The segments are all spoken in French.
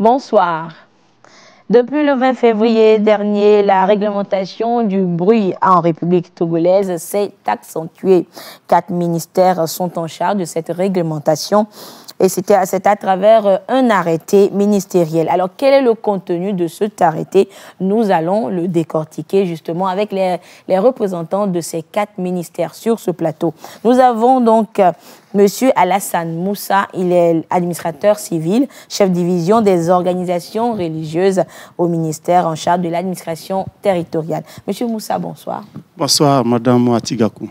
Bonsoir. Depuis le 20 février dernier, la réglementation du bruit en République togolaise s'est accentuée. 4 ministères sont en charge de cette réglementation et c'est à travers un arrêté ministériel. Alors, quel est le contenu de cet arrêté? Nous allons le décortiquer justement avec les représentants de ces 4 ministères sur ce plateau. Nous avons donc Monsieur Alassane Moussa, il est administrateur civil, chef division des organisations religieuses au ministère en charge de l'administration territoriale. Monsieur Moussa, bonsoir. Bonsoir, Madame Moatigakou.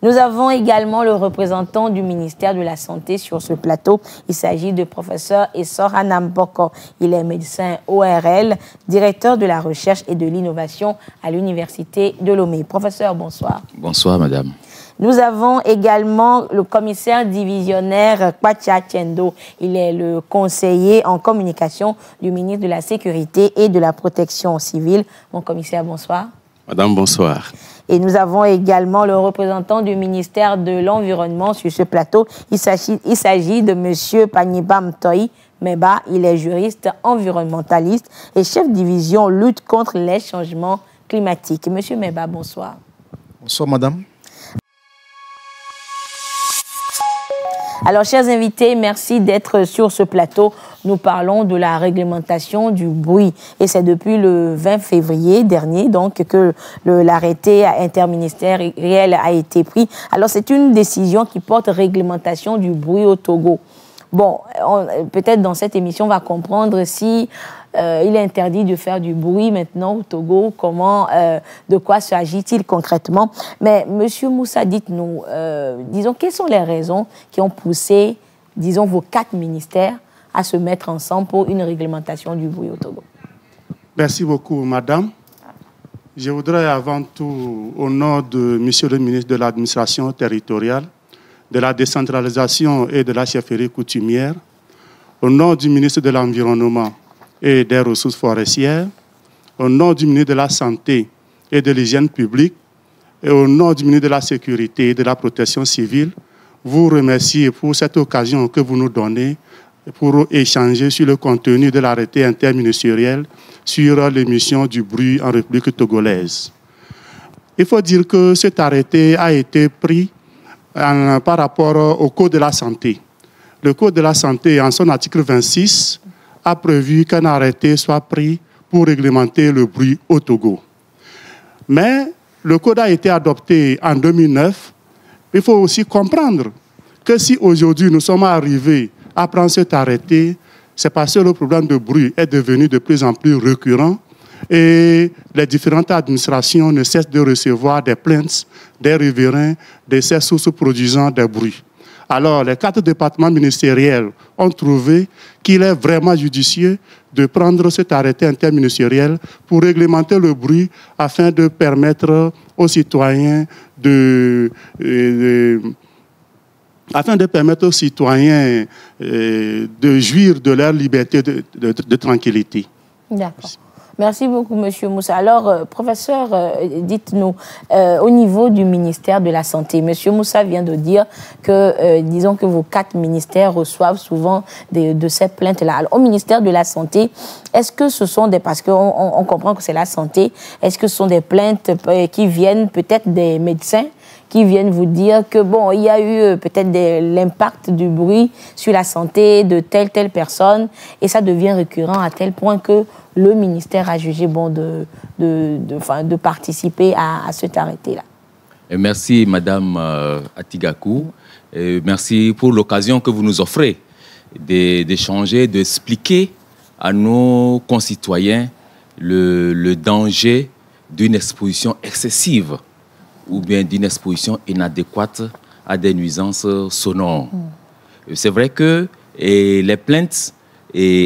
Nous avons également le représentant du ministère de la Santé sur ce plateau. Il s'agit de professeur Essor Anamboko. Il est médecin ORL, directeur de la recherche et de l'innovation à l'université de Lomé. Professeur, bonsoir. Bonsoir, madame. Nous avons également le commissaire divisionnaire Kwacha Tiendo. Il est le conseiller en communication du ministre de la Sécurité et de la Protection civile. Mon commissaire, bonsoir. Madame, bonsoir. Et nous avons également le représentant du ministère de l'Environnement sur ce plateau. Il s'agit de M. Panibam Toi Meba. Il est juriste environnementaliste et chef division lutte contre les changements climatiques. Monsieur Meba, bonsoir. Bonsoir, madame. Alors, chers invités, merci d'être sur ce plateau. Nous parlons de la réglementation du bruit. Et c'est depuis le 20 février dernier donc, que l'arrêté interministériel a été pris. Alors, c'est une décision qui porte réglementation du bruit au Togo. Bon, peut-être dans cette émission, on va comprendre si il est interdit de faire du bruit maintenant au Togo, de quoi s'agit-il concrètement. Mais Monsieur Moussa, dites-nous, disons, quelles sont les raisons qui ont poussé, disons, vos 4 ministères à se mettre ensemble pour une réglementation du bruit au Togo? Merci beaucoup, madame. Je voudrais avant tout, au nom de Monsieur le ministre de l'Administration territoriale, de la décentralisation et de la chefferie coutumière, au nom du ministre de l'Environnement et des Ressources forestières, au nom du ministre de la Santé et de l'Hygiène publique, et au nom du ministre de la Sécurité et de la Protection civile, vous remercier pour cette occasion que vous nous donnez pour échanger sur le contenu de l'arrêté interministériel sur l'émission du bruit en République togolaise. Il faut dire que cet arrêté a été pris par rapport au Code de la santé. Le Code de la santé, en son article 26, a prévu qu'un arrêté soit pris pour réglementer le bruit au Togo. Mais le Code a été adopté en 2009. Il faut aussi comprendre que si aujourd'hui nous sommes arrivés à prendre cet arrêté, c'est parce que le problème de bruit est devenu de plus en plus récurrent et les différentes administrations ne cessent de recevoir des plaintes des riverains de ces sources produisant des bruits. Alors, les 4 départements ministériels ont trouvé qu'il est vraiment judicieux de prendre cet arrêté interministériel pour réglementer le bruit afin de permettre aux citoyens de jouir de leur liberté de tranquillité. D'accord. Merci beaucoup, Monsieur Moussa. Alors, professeur, dites-nous, au niveau du ministère de la Santé, Monsieur Moussa vient de dire que, disons que vos 4 ministères reçoivent souvent de ces plaintes-là. Alors, au ministère de la Santé, est-ce que ce sont des... Parce qu'on comprend que c'est la santé, est-ce que ce sont des plaintes qui viennent peut-être des médecins qui viennent vous dire que, bon, il y a eu peut-être l'impact du bruit sur la santé de telle personne et ça devient récurrent à tel point que le ministère a jugé bon de participer à cet arrêté-là. Merci, Madame Atigakou. Merci pour l'occasion que vous nous offrez d'échanger, d'expliquer à nos concitoyens le danger d'une exposition excessive ou bien d'une exposition inadéquate à des nuisances sonores. C'est vrai que les plaintes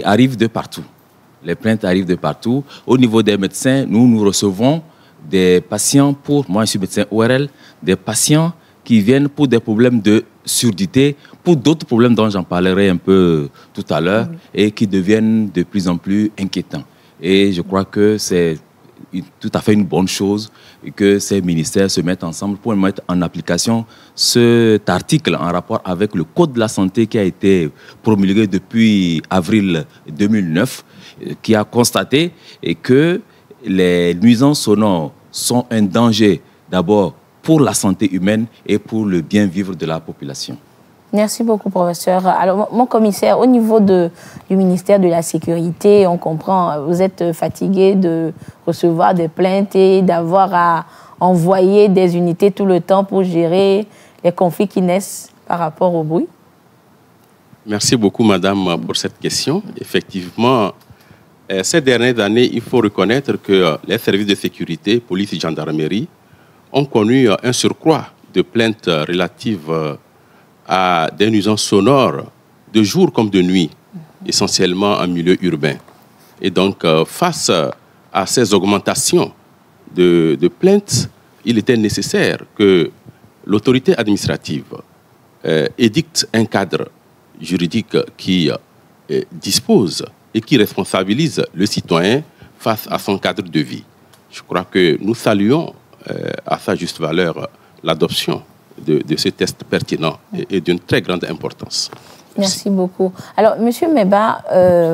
arrivent de partout. Les plaintes arrivent de partout. Au niveau des médecins, nous recevons des patients, moi je suis médecin ORL, des patients qui viennent pour des problèmes de surdité, pour d'autres problèmes dont j'en parlerai un peu tout à l'heure, et qui deviennent de plus en plus inquiétants. Et je crois que c'est tout à fait une bonne chose que ces ministères se mettent ensemble pour mettre en application cet article en rapport avec le Code de la santé qui a été promulgué depuis avril 2009, qui a constaté que les nuisances sonores sont un danger d'abord pour la santé humaine et pour le bien vivre de la population. Merci beaucoup, professeur. Alors, mon commissaire, au niveau du ministère de la Sécurité, on comprend, vous êtes fatigué de recevoir des plaintes et d'avoir à envoyer des unités tout le temps pour gérer les conflits qui naissent par rapport au bruit. Merci beaucoup, madame, pour cette question. Effectivement, ces dernières années, il faut reconnaître que les services de sécurité, police et gendarmerie, ont connu un surcroît de plaintes relatives à des nuisances sonores de jour comme de nuit, essentiellement en milieu urbain. Et donc, face à ces augmentations de plaintes, il était nécessaire que l'autorité administrative édicte un cadre juridique qui dispose et qui responsabilise le citoyen face à son cadre de vie. Je crois que nous saluons à sa juste valeur l'adoption de ce test pertinent et d'une très grande importance. Merci beaucoup. Alors, Monsieur Meba,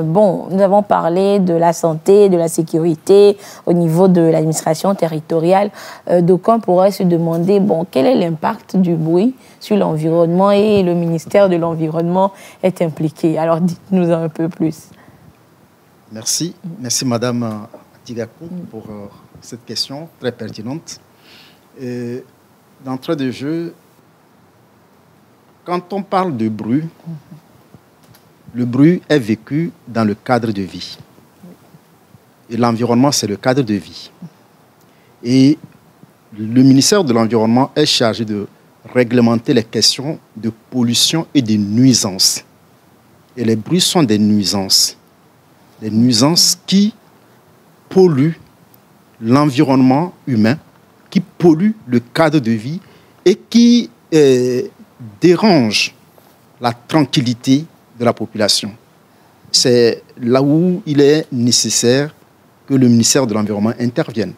bon, nous avons parlé de la santé, de la sécurité au niveau de l'administration territoriale. D'aucuns pourraient se demander, bon, quel est l'impact du bruit sur l'environnement, et le ministère de l'Environnement est impliqué. Alors, dites-nous un peu plus. Merci. Merci, Madame Atigakou, pour cette question très pertinente. D'entrée de jeu, quand on parle de bruit, le bruit est vécu dans le cadre de vie. Et l'environnement, c'est le cadre de vie. Et le ministère de l'Environnement est chargé de réglementer les questions de pollution et de nuisances. Et les bruits sont des nuisances. Des nuisances qui polluent l'environnement humain, qui polluent le cadre de vie et qui dérange la tranquillité de la population. C'est là où il est nécessaire que le ministère de l'Environnement intervienne.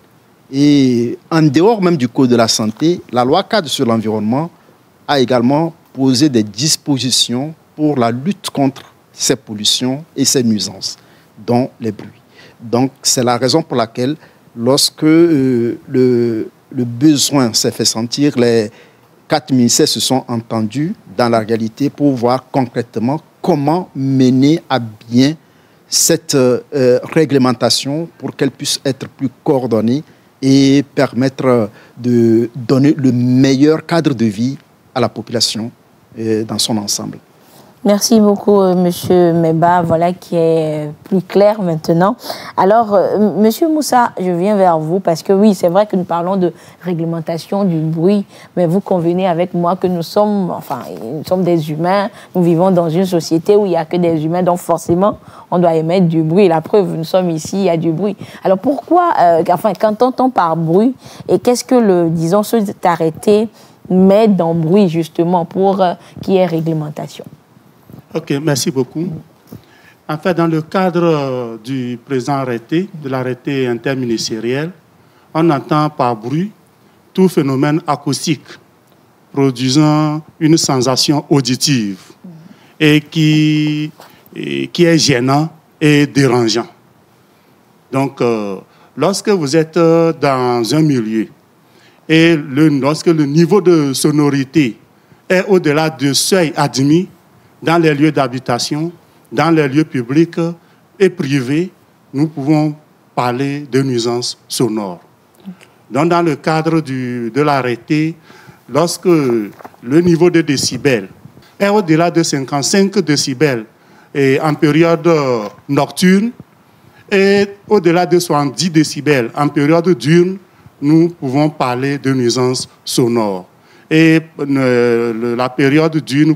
Et en dehors même du Code de la santé, la loi cadre sur l'environnement a également posé des dispositions pour la lutte contre ces pollutions et ces nuisances, dont les bruits. Donc c'est la raison pour laquelle, lorsque le besoin s'est fait sentir, les 4 ministères se sont entendus dans la réalité pour voir concrètement comment mener à bien cette réglementation pour qu'elle puisse être plus coordonnée et permettre de donner le meilleur cadre de vie à la population dans son ensemble. Merci beaucoup, Monsieur Meba, voilà qui est plus clair maintenant. Alors, Monsieur Moussa, je viens vers vous parce que oui, c'est vrai que nous parlons de réglementation du bruit, mais vous convenez avec moi que nous sommes des humains, nous vivons dans une société où il n'y a que des humains, donc forcément, on doit émettre du bruit. La preuve, nous sommes ici, il y a du bruit. Alors pourquoi, quand on entend par bruit, et qu'est-ce que cet arrêté met dans bruit justement pour qu'il y ait réglementation? Ok, merci beaucoup. En fait, dans le cadre du présent arrêté, de l'arrêté interministériel, on entend par bruit tout phénomène acoustique produisant une sensation auditive et qui est gênant et dérangeant. Donc, lorsque vous êtes dans un milieu et lorsque le niveau de sonorité est au-delà du seuil admis, dans les lieux d'habitation, dans les lieux publics et privés, nous pouvons parler de nuisances sonores. Donc, dans le cadre de l'arrêté, lorsque le niveau de décibels est au-delà de 55 décibels en période nocturne et au-delà de 70 décibels en période diurne, nous pouvons parler de nuisances sonores. Et la période diurne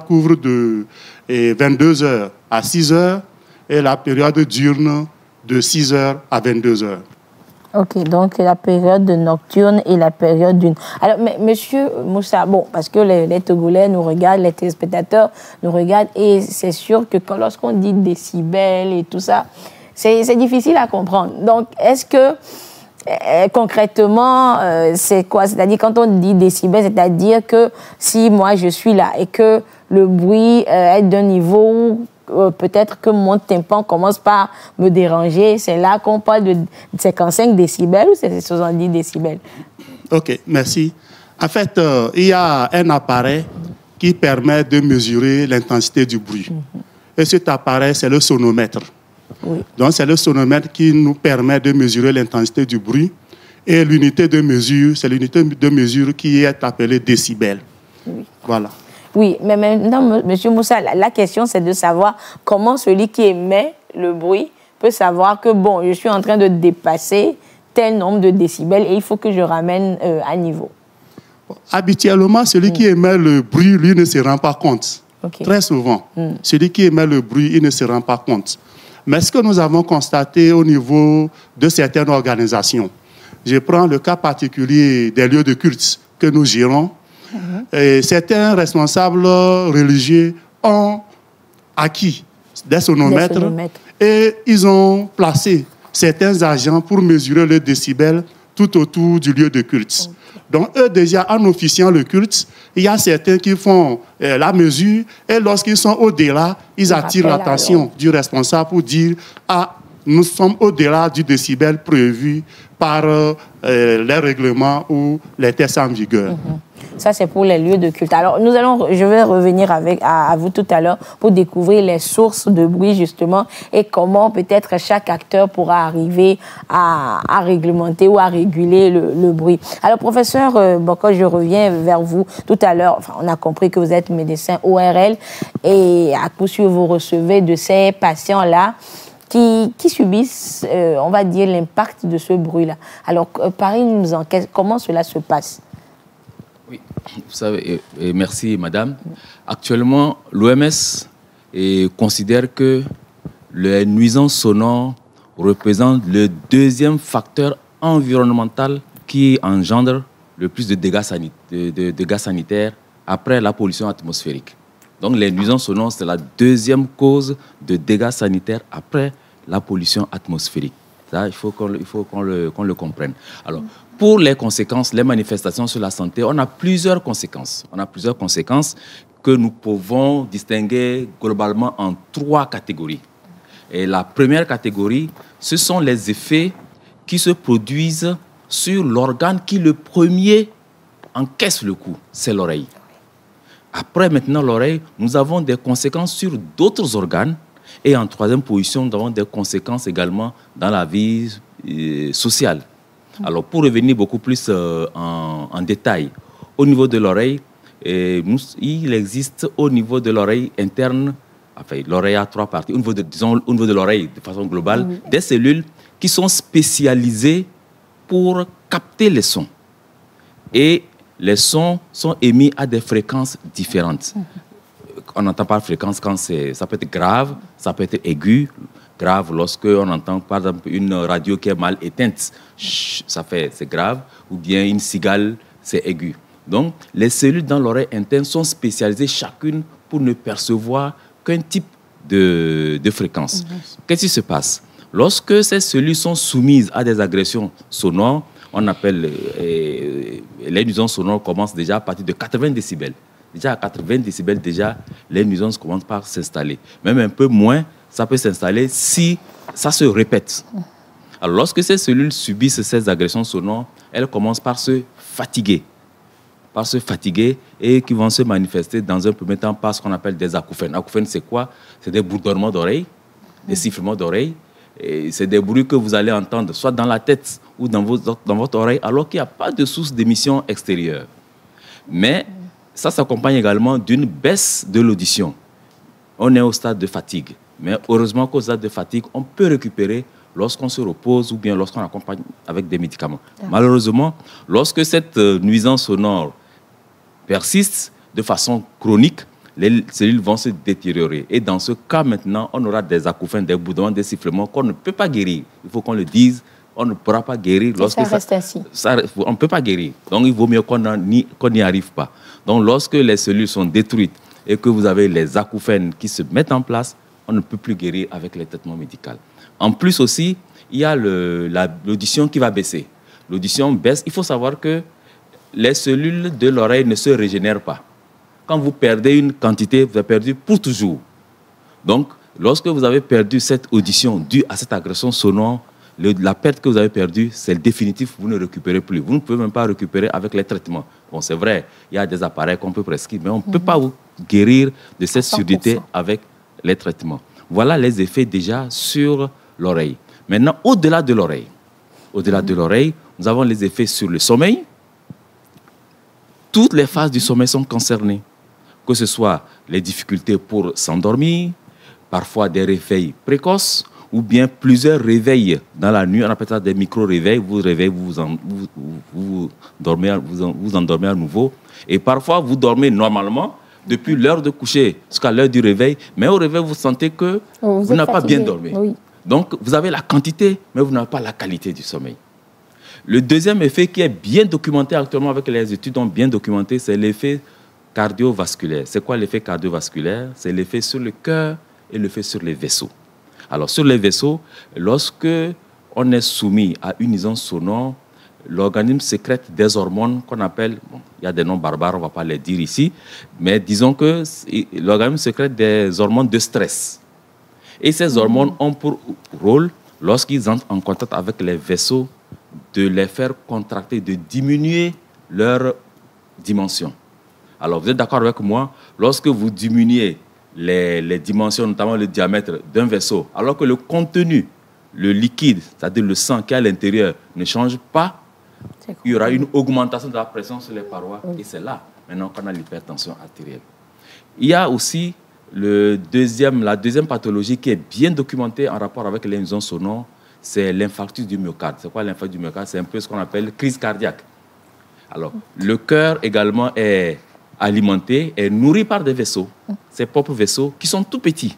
couvre de 22h à 6h et la période diurne de 6h à 22h. Ok, donc la période nocturne et la période diurne. Alors, Monsieur Moussa, bon, parce que les Togolais nous regardent, les téléspectateurs nous regardent, et c'est sûr que lorsqu'on dit décibels et tout ça, c'est difficile à comprendre. Donc, est-ce que concrètement, c'est quoi? C'est-à-dire, quand on dit décibels, c'est-à-dire que si moi je suis là et que le bruit est d'un niveau où peut-être que mon tympan commence par me déranger, c'est là qu'on parle de 55 décibels ou c'est 70 décibels? Ok, merci. En fait, il y a un appareil qui permet de mesurer l'intensité du bruit. Et cet appareil, c'est le sonomètre. Oui. Donc, c'est le sonomètre qui nous permet de mesurer l'intensité du bruit. Et l'unité de mesure, c'est l'unité de mesure qui est appelée décibel. Oui. Voilà. Oui, mais maintenant, M. Moussa, la question, c'est de savoir comment celui qui émet le bruit peut savoir que, bon, je suis en train de dépasser tel nombre de décibels et il faut que je ramène à niveau. Habituellement, celui qui émet le bruit, lui, ne se rend pas compte. Okay. Très souvent. Celui qui émet le bruit, il ne se rend pas compte. Mais ce que nous avons constaté au niveau de certaines organisations, je prends le cas particulier des lieux de culte que nous gérons, et certains responsables religieux ont acquis des sonomètres et ils ont placé certains agents pour mesurer le décibel tout autour du lieu de culte. Donc, eux, déjà, en officiant le culte, il y a certains qui font la mesure et lorsqu'ils sont au-delà, ils attirent l'attention du responsable pour dire « Ah, nous sommes au-delà du décibel prévu par les règlements ou les tests en vigueur. Ça, c'est pour les lieux de culte. Alors, je vais revenir à vous tout à l'heure pour découvrir les sources de bruit, justement, et comment peut-être chaque acteur pourra arriver à réglementer ou à réguler le bruit. Alors, professeur Boko, je reviens vers vous tout à l'heure. Enfin, on a compris que vous êtes médecin ORL et à coup sûr, vous recevez de ces patients-là qui subissent, on va dire, l'impact de ce bruit-là. Alors, parlez-nous comment cela se passe. Oui, vous savez, et merci madame. Actuellement, l'OMS considère que les nuisances sonores représentent le deuxième facteur environnemental qui engendre le plus de dégâts sanitaires après la pollution atmosphérique. Donc les nuisances sonores, c'est la deuxième cause de dégâts sanitaires après la pollution atmosphérique. Ça, il faut qu'on le comprenne. Alors, pour les conséquences, les manifestations sur la santé, on a plusieurs conséquences. On a plusieurs conséquences que nous pouvons distinguer globalement en 3 catégories. Et la première catégorie, ce sont les effets qui se produisent sur l'organe qui, le premier, encaisse le coup. C'est l'oreille. Après, maintenant, l'oreille, nous avons des conséquences sur d'autres organes. Et en troisième position, nous avons des conséquences également dans la vie sociale. Alors, pour revenir beaucoup plus en détail, au niveau de l'oreille, il existe au niveau de l'oreille interne, enfin, l'oreille a 3 parties, au niveau de l'oreille, de façon globale, des cellules qui sont spécialisées pour capter les sons. Et les sons sont émis à des fréquences différentes. On entend par fréquence quand ça peut être grave, ça peut être aigu. Grave lorsque on entend par exemple une radio qui est mal éteinte, c'est grave, ou bien une cigale, c'est aigu. Donc les cellules dans l'oreille interne sont spécialisées chacune pour ne percevoir qu'un type de fréquence. Qu'est-ce qui se passe? Lorsque ces cellules sont soumises à des agressions sonores, on appelle les nuisances sonores commencent déjà à partir de 80 décibels. Déjà à 80 décibels, déjà, les nuisances commencent par s'installer. Même un peu moins, ça peut s'installer si ça se répète. Alors, lorsque ces cellules subissent ces agressions sonores, elles commencent par se fatiguer. Et qui vont se manifester dans un premier temps par ce qu'on appelle des acouphènes. Acouphènes, c'est quoi? C'est des bourdonnements d'oreilles, des sifflements d'oreilles. C'est des bruits que vous allez entendre soit dans la tête ou dans votre oreille, alors qu'il n'y a pas de source d'émission extérieure. Mais ça s'accompagne également d'une baisse de l'audition. On est au stade de fatigue. Mais heureusement qu'au stade de fatigue, on peut récupérer lorsqu'on se repose ou bien lorsqu'on accompagne avec des médicaments. Malheureusement, lorsque cette nuisance sonore persiste de façon chronique, les cellules vont se détériorer. Et dans ce cas, maintenant, on aura des acouphènes, des bourdonnements, des sifflements qu'on ne peut pas guérir. Il faut qu'on le dise. On ne pourra pas guérir lorsque ça reste ainsi. On ne peut pas guérir. Donc, il vaut mieux qu'on n'y arrive pas. Donc, lorsque les cellules sont détruites et que vous avez les acouphènes qui se mettent en place, on ne peut plus guérir avec les traitements médicaux. En plus aussi, il y a l'audition qui va baisser. l'audition baisse. Il faut savoir que les cellules de l'oreille ne se régénèrent pas. Quand vous perdez une quantité, vous avez perdu pour toujours. Donc, lorsque vous avez perdu cette audition due à cette agression sonore, la perte que vous avez perdue, c'est le définitif, vous ne récupérez plus. Vous ne pouvez même pas récupérer avec les traitements. Bon, c'est vrai, il y a des appareils qu'on peut prescrire, mais on ne peut pas vous guérir de cette surdité avec les traitements. Voilà les effets déjà sur l'oreille. Maintenant, au-delà de l'oreille, nous avons les effets sur le sommeil. Toutes les phases du sommeil sont concernées, que ce soit les difficultés pour s'endormir, parfois des réveils précoces, ou bien plusieurs réveils dans la nuit, on appelle ça des micro-réveils, vous réveillez, vous endormez à nouveau, et parfois vous dormez normalement depuis l'heure de coucher jusqu'à l'heure du réveil, mais au réveil, vous sentez que vous n'avez pas bien dormi. Oui. Donc, vous avez la quantité, mais vous n'avez pas la qualité du sommeil. Le deuxième effet qui est bien documenté actuellement, avec les études ont bien documenté, c'est l'effet cardiovasculaire. C'est quoi l'effet cardiovasculaire? C'est l'effet sur le cœur et l'effet sur les vaisseaux. Alors, sur les vaisseaux, lorsque on est soumis à une nuisance sonore, l'organisme sécrète des hormones qu'on appelle, bon, il y a des noms barbares, on ne va pas les dire ici, mais disons que l'organisme sécrète des hormones de stress. Et ces hormones ont pour rôle, lorsqu'ils entrent en contact avec les vaisseaux, de les faire contracter, de diminuer leur dimension. Alors, vous êtes d'accord avec moi, lorsque vous diminuez les dimensions, notamment le diamètre d'un vaisseau, alors que le contenu, le liquide, c'est-à-dire le sang qui est à l'intérieur, ne change pas, il y aura une augmentation de la pression sur les parois, et c'est là, maintenant, qu'on a l'hypertension artérielle. Il y a aussi la deuxième pathologie qui est bien documentée en rapport avec les nuisances sonores, c'est l'infarctus du myocarde. C'est quoi l'infarctus du myocarde? C'est un peu ce qu'on appelle crise cardiaque. Alors, le cœur également est alimenté, est nourri par des vaisseaux, ses propres vaisseaux, qui sont tout petits.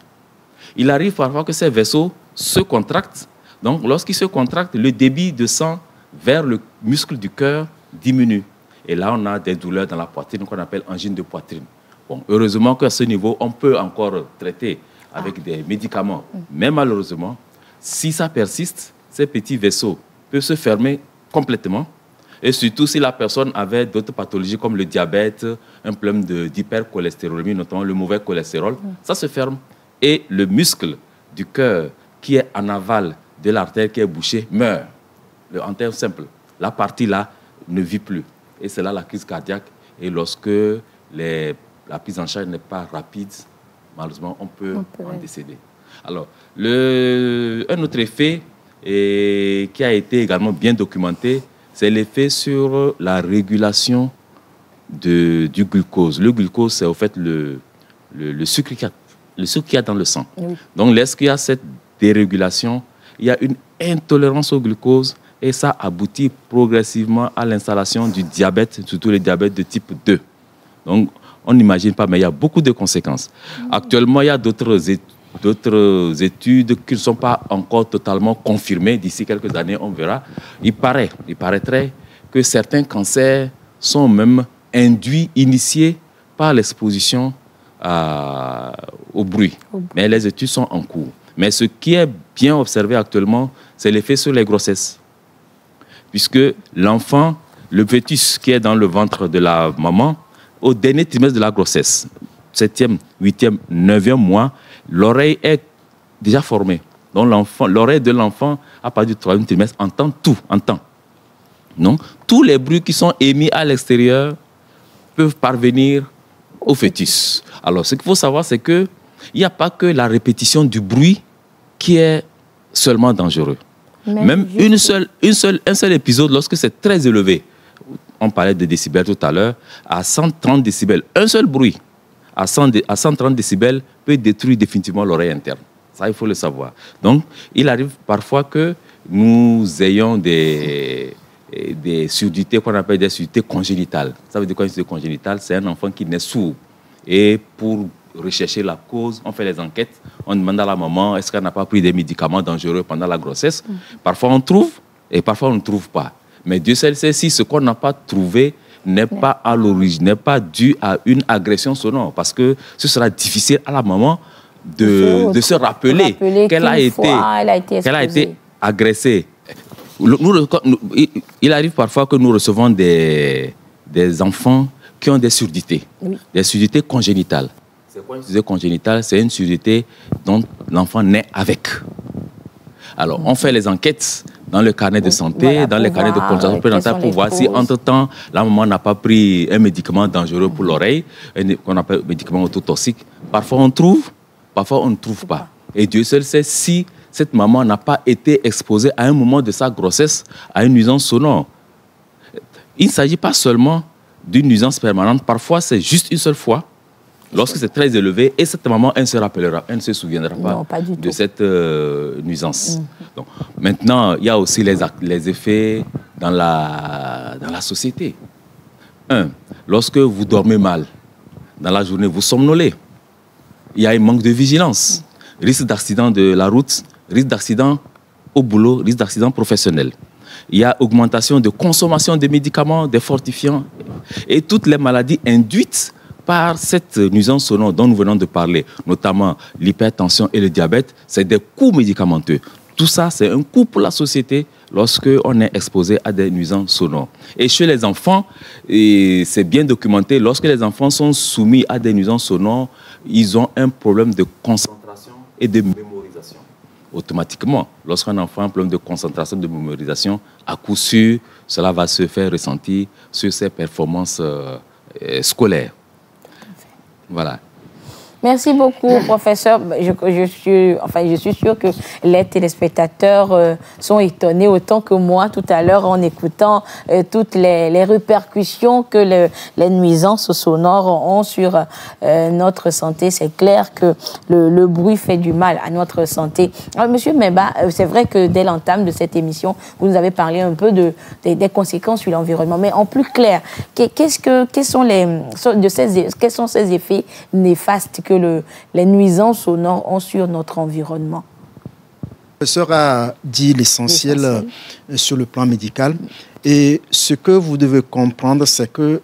Il arrive parfois que ces vaisseaux se contractent. Donc, lorsqu'ils se contractent, le débit de sang vers le muscle du cœur diminue. Et là, on a des douleurs dans la poitrine qu'on appelle angine de poitrine. Bon, heureusement qu'à ce niveau, on peut encore traiter avec des médicaments. Mais malheureusement, si ça persiste, ces petits vaisseaux peuvent se fermer complètement. Et surtout si la personne avait d'autres pathologies comme le diabète, un problème d'hypercholestérolémie, notamment le mauvais cholestérol, ça se ferme. Et le muscle du cœur qui est en aval de l'artère qui est bouchée meurt. En termes simples, la partie là ne vit plus. Et c'est là la crise cardiaque. Et lorsque la prise en charge n'est pas rapide, malheureusement, on peut en décéder. Alors, un autre effet qui a été également bien documenté, c'est l'effet sur la régulation du glucose. Le glucose, c'est au fait le sucre qu'il y a dans le sang. Oui. Donc, lorsqu'il y a cette dérégulation, il y a une intolérance au glucose et ça aboutit progressivement à l'installation du diabète, surtout le diabète de type 2. Donc, on n'imagine pas, mais il y a beaucoup de conséquences. Actuellement, il y a d'autres études qui ne sont pas encore totalement confirmées. D'ici quelques années, on verra. Il paraîtrait que certains cancers sont même initiés par l'exposition au bruit. Mais les études sont en cours. Mais ce qui est bien observé actuellement, c'est l'effet sur les grossesses. Puisque l'enfant, le fœtus qui est dans le ventre de la maman, au dernier trimestre de la grossesse, 7e, 8e, 9e mois, l'oreille est déjà formée. Donc l'oreille de l'enfant, à partir du 3e trimestre, entend tout, Non? Tous les bruits qui sont émis à l'extérieur peuvent parvenir au fœtus. Alors, ce qu'il faut savoir, c'est qu'il n'y a pas que la répétition du bruit qui est seulement dangereux. Même un seul épisode, lorsque c'est très élevé, on parlait de décibels tout à l'heure, à 130 décibels, un seul bruit à 130 décibels peut détruire définitivement l'oreille interne. Ça, il faut le savoir. Donc, il arrive parfois que nous ayons des surdité qu'on appelle des surdité congénitales. Ça veut dire quoi, une surdité congénitale? C'est un enfant qui naît sourd. Et pour rechercher la cause, on fait les enquêtes, on demande à la maman est-ce qu'elle n'a pas pris des médicaments dangereux pendant la grossesse. Parfois on trouve et parfois on ne trouve pas. Mais Dieu seul sait si ce qu'on n'a pas trouvé n'est pas à l'origine, n'est pas dû à une agression sonore, parce que ce sera difficile à la maman de se rappeler qu'elle a été agressée. il arrive parfois que nous recevons des enfants qui ont des surdités, des surdités congénitales. C'est quoi une surdité congénitale? C'est une surdité dont l'enfant naît avec. Alors, on fait les enquêtes dans le carnet de santé, dans les carnets de consultation prénatale pour voir si, entre-temps, la maman n'a pas pris un médicament dangereux pour l'oreille, qu'on appelle médicament ototoxique. Parfois, on trouve, parfois, on ne trouve pas. Et Dieu seul sait si cette maman n'a pas été exposée à un moment de sa grossesse à une nuisance sonore. Il ne s'agit pas seulement d'une nuisance permanente. Parfois, c'est juste une seule fois. Lorsque c'est très élevé, et cette maman, elle ne se rappellera, elle ne se souviendra pas de cette nuisance. Donc, maintenant, il y a aussi les effets dans la société. Lorsque vous dormez mal, dans la journée, vous somnolez. Il y a un manque de vigilance. Risque d'accident de la route, risque d'accident au boulot, risque d'accident professionnel. Il y a augmentation de consommation de médicaments, des fortifiants, et toutes les maladies induites par cette nuisance sonore dont nous venons de parler, notamment l'hypertension et le diabète, c'est des coûts médicamenteux. Tout ça, c'est un coût pour la société lorsqu'on est exposé à des nuisances sonores. Et chez les enfants, c'est bien documenté, lorsque les enfants sont soumis à des nuisances sonores, ils ont un problème de concentration et de mémorisation. Automatiquement, lorsqu'un enfant a un problème de concentration et de mémorisation, à coup sûr, cela va se faire ressentir sur ses performances scolaires. Voilà. Merci beaucoup, professeur. Je suis sûre que les téléspectateurs sont étonnés autant que moi tout à l'heure en écoutant toutes les répercussions que les nuisances sonores ont sur notre santé. C'est clair que le bruit fait du mal à notre santé. Alors, Monsieur Meba, c'est vrai que dès l'entame de cette émission, vous nous avez parlé un peu des conséquences sur l'environnement. Mais en plus clair, quels sont ces effets néfastes que les nuisances sonores ont sur notre environnement? Le professeur a dit l'essentiel sur le plan médical. Et ce que vous devez comprendre, c'est que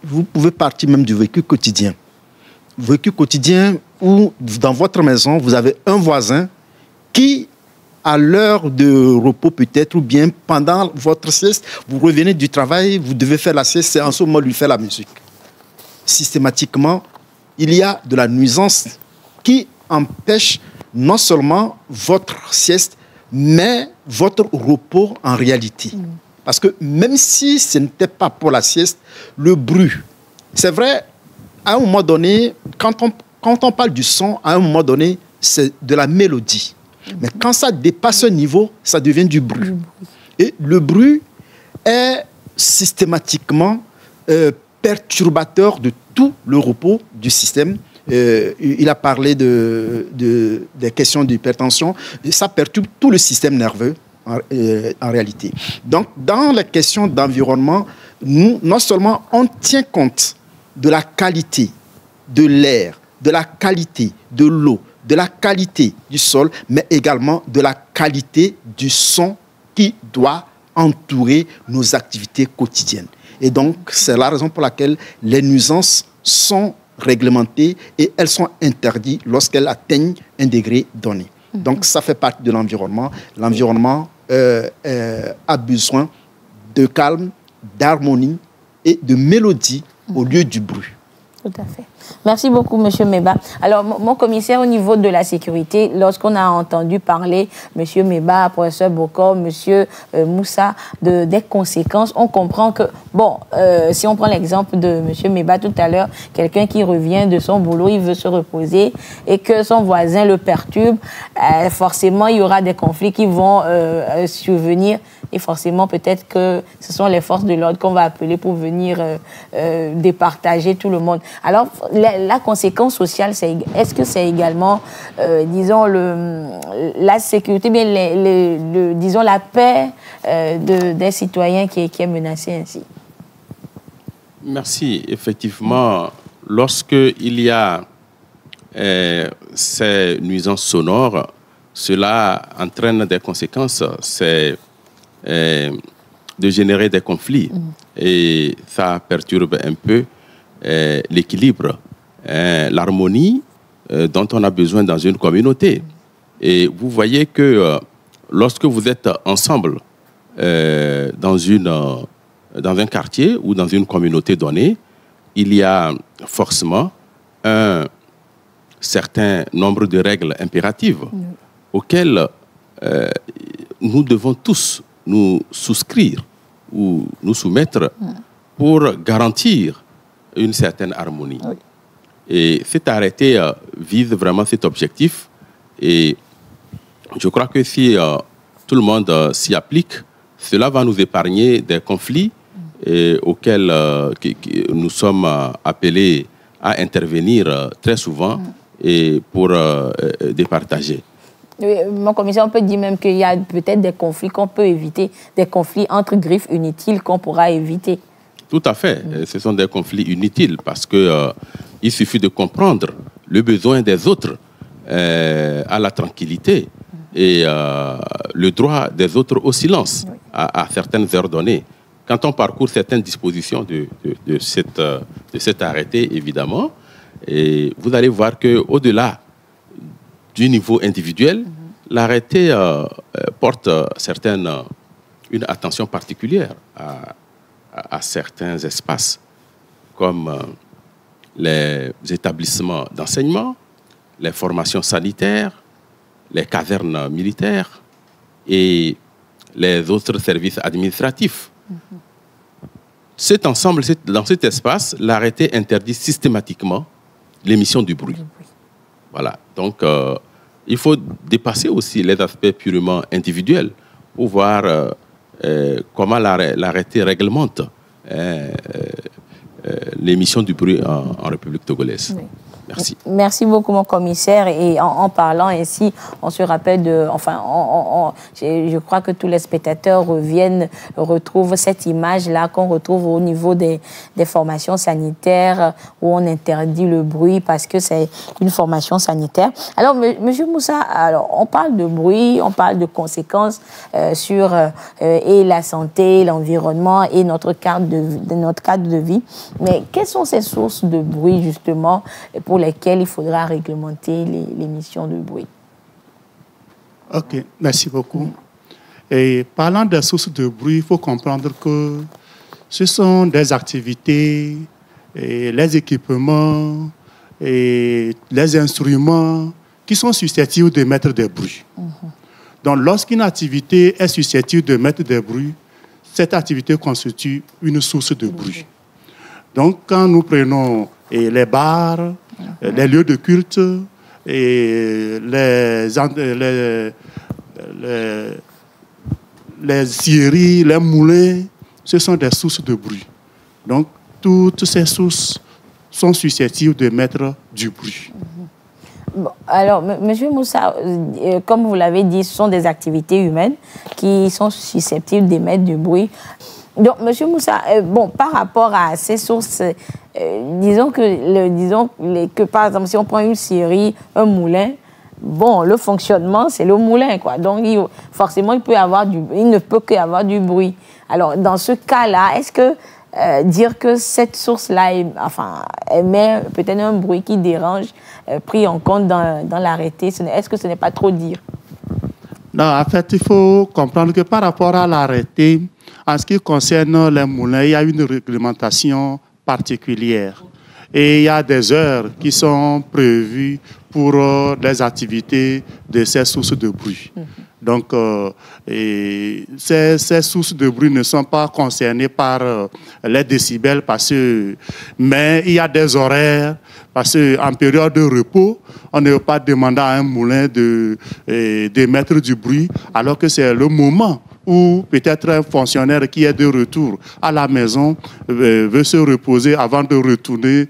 vous pouvez partir même du vécu quotidien. Vécu quotidien où, dans votre maison, vous avez un voisin qui, à l'heure de repos peut-être, ou bien pendant votre sieste, vous revenez du travail, vous devez faire la sieste, c'est en ce moment lui faire la musique. Systématiquement, il y a de la nuisance qui empêche non seulement votre sieste, mais votre repos en réalité. Parce que même si ce n'était pas pour la sieste, le bruit, c'est vrai, à un moment donné, quand on parle du son, à un moment donné, c'est de la mélodie. Mais quand ça dépasse un niveau, ça devient du bruit. Et le bruit est systématiquement perturbateur de tout le repos du système. Il a parlé des questions d'hypertension. Ça perturbe tout le système nerveux en réalité. Donc, dans les questions d'environnement, nous, non seulement on tient compte de la qualité de l'air, de la qualité de l'eau, de la qualité du sol, mais également de la qualité du son qui doit entourer nos activités quotidiennes. Et donc, c'est la raison pour laquelle les nuisances sont réglementées et elles sont interdites lorsqu'elles atteignent un degré donné. Donc, ça fait partie de l'environnement. L'environnement a besoin de calme, d'harmonie et de mélodie au lieu du bruit. Tout à fait. Merci beaucoup, Monsieur Meba. Alors, mon commissaire, au niveau de la sécurité, lorsqu'on a entendu parler, Monsieur Meba, professeur Bokor, Monsieur Moussa, des conséquences, on comprend que, bon, si on prend l'exemple de Monsieur Meba tout à l'heure, quelqu'un qui revient de son boulot, il veut se reposer et que son voisin le perturbe, forcément, il y aura des conflits qui vont survenir. Et forcément, peut-être que ce sont les forces de l'ordre qu'on va appeler pour venir départager tout le monde. Alors, la conséquence sociale, est-ce que c'est également, disons, la sécurité, bien, disons, la paix des citoyens qui est menacée ainsi? Merci. Effectivement, lorsqu'il y a ces nuisances sonores, cela entraîne des conséquences. C'est de générer des conflits et ça perturbe un peu l'équilibre, l'harmonie dont on a besoin dans une communauté. Et vous voyez que lorsque vous êtes ensemble, dans un quartier ou dans une communauté donnée, il y a forcément un certain nombre de règles impératives auxquelles nous devons tous nous souscrire ou nous soumettre pour garantir une certaine harmonie. Oui. Et cet arrêté vise vraiment cet objectif. Et je crois que si tout le monde s'y applique, cela va nous épargner des conflits auxquels nous sommes appelés à intervenir très souvent et pour départager. Mon commissaire, on peut dire même qu'il y a peut-être des conflits qu'on peut éviter, des conflits entre griffes inutiles qu'on pourra éviter. Tout à fait. Ce sont des conflits inutiles parce que il suffit de comprendre le besoin des autres à la tranquillité et le droit des autres au silence à certaines heures données. Quand on parcourt certaines dispositions de cet arrêté, évidemment, et vous allez voir qu'au-delà du niveau individuel, l'arrêté porte une attention particulière à certains espaces, comme les établissements d'enseignement, les formations sanitaires, les casernes militaires et les autres services administratifs. Cet ensemble, dans cet espace, l'arrêté interdit systématiquement l'émission du bruit. Voilà. Donc, il faut dépasser aussi les aspects purement individuels pour voir comment l'arrêté réglemente l'émission du bruit en République togolaise. Oui. Merci. Merci beaucoup, mon commissaire. Et en parlant ainsi, on se rappelle de... Enfin, je crois que tous les spectateurs retrouvent cette image-là qu'on retrouve au niveau des formations sanitaires où on interdit le bruit parce que c'est une formation sanitaire. Alors, Monsieur Moussa, alors, on parle de bruit, on parle de conséquences sur et la santé, l'environnement et notre cadre de vie. Mais quelles sont ces sources de bruit, justement, pour lesquelles il faudra réglementer l'émission de bruit? Ok, merci beaucoup. Et parlant des sources de bruit, il faut comprendre que ce sont des activités, et les équipements et les instruments qui sont susceptibles d'émettre des bruits. Donc, lorsqu'une activité est susceptible d'émettre des bruits, cette activité constitue une source de bruit. Donc, quand nous prenons les bars, les lieux de culte, et les scieries, les moulins, ce sont des sources de bruit. Donc, toutes ces sources sont susceptibles d'émettre du bruit. Bon, alors, Monsieur Moussa, comme vous l'avez dit, ce sont des activités humaines qui sont susceptibles d'émettre du bruit. Donc, Monsieur Moussa, bon, par rapport à ces sources, disons que par exemple, si on prend une scierie, un moulin, bon, le fonctionnement, c'est le moulin, quoi. Donc, forcément, il ne peut qu'avoir du bruit. Alors, dans ce cas-là, est-ce que dire que cette source-là émet peut-être un bruit qui dérange, pris en compte dans l'arrêté, est-ce que ce n'est pas trop dire? Non, en fait, il faut comprendre que par rapport à l'arrêté, en ce qui concerne les moulins, il y a une réglementation particulière. Et il y a des heures qui sont prévues pour les activités de ces sources de bruit. Donc, ces sources de bruit ne sont pas concernées par les décibels, mais il y a des horaires, parce qu'en période de repos, on ne peut pas demander à un moulin d'émettre du bruit, alors que c'est le moment où peut-être un fonctionnaire qui est de retour à la maison veut se reposer avant de retourner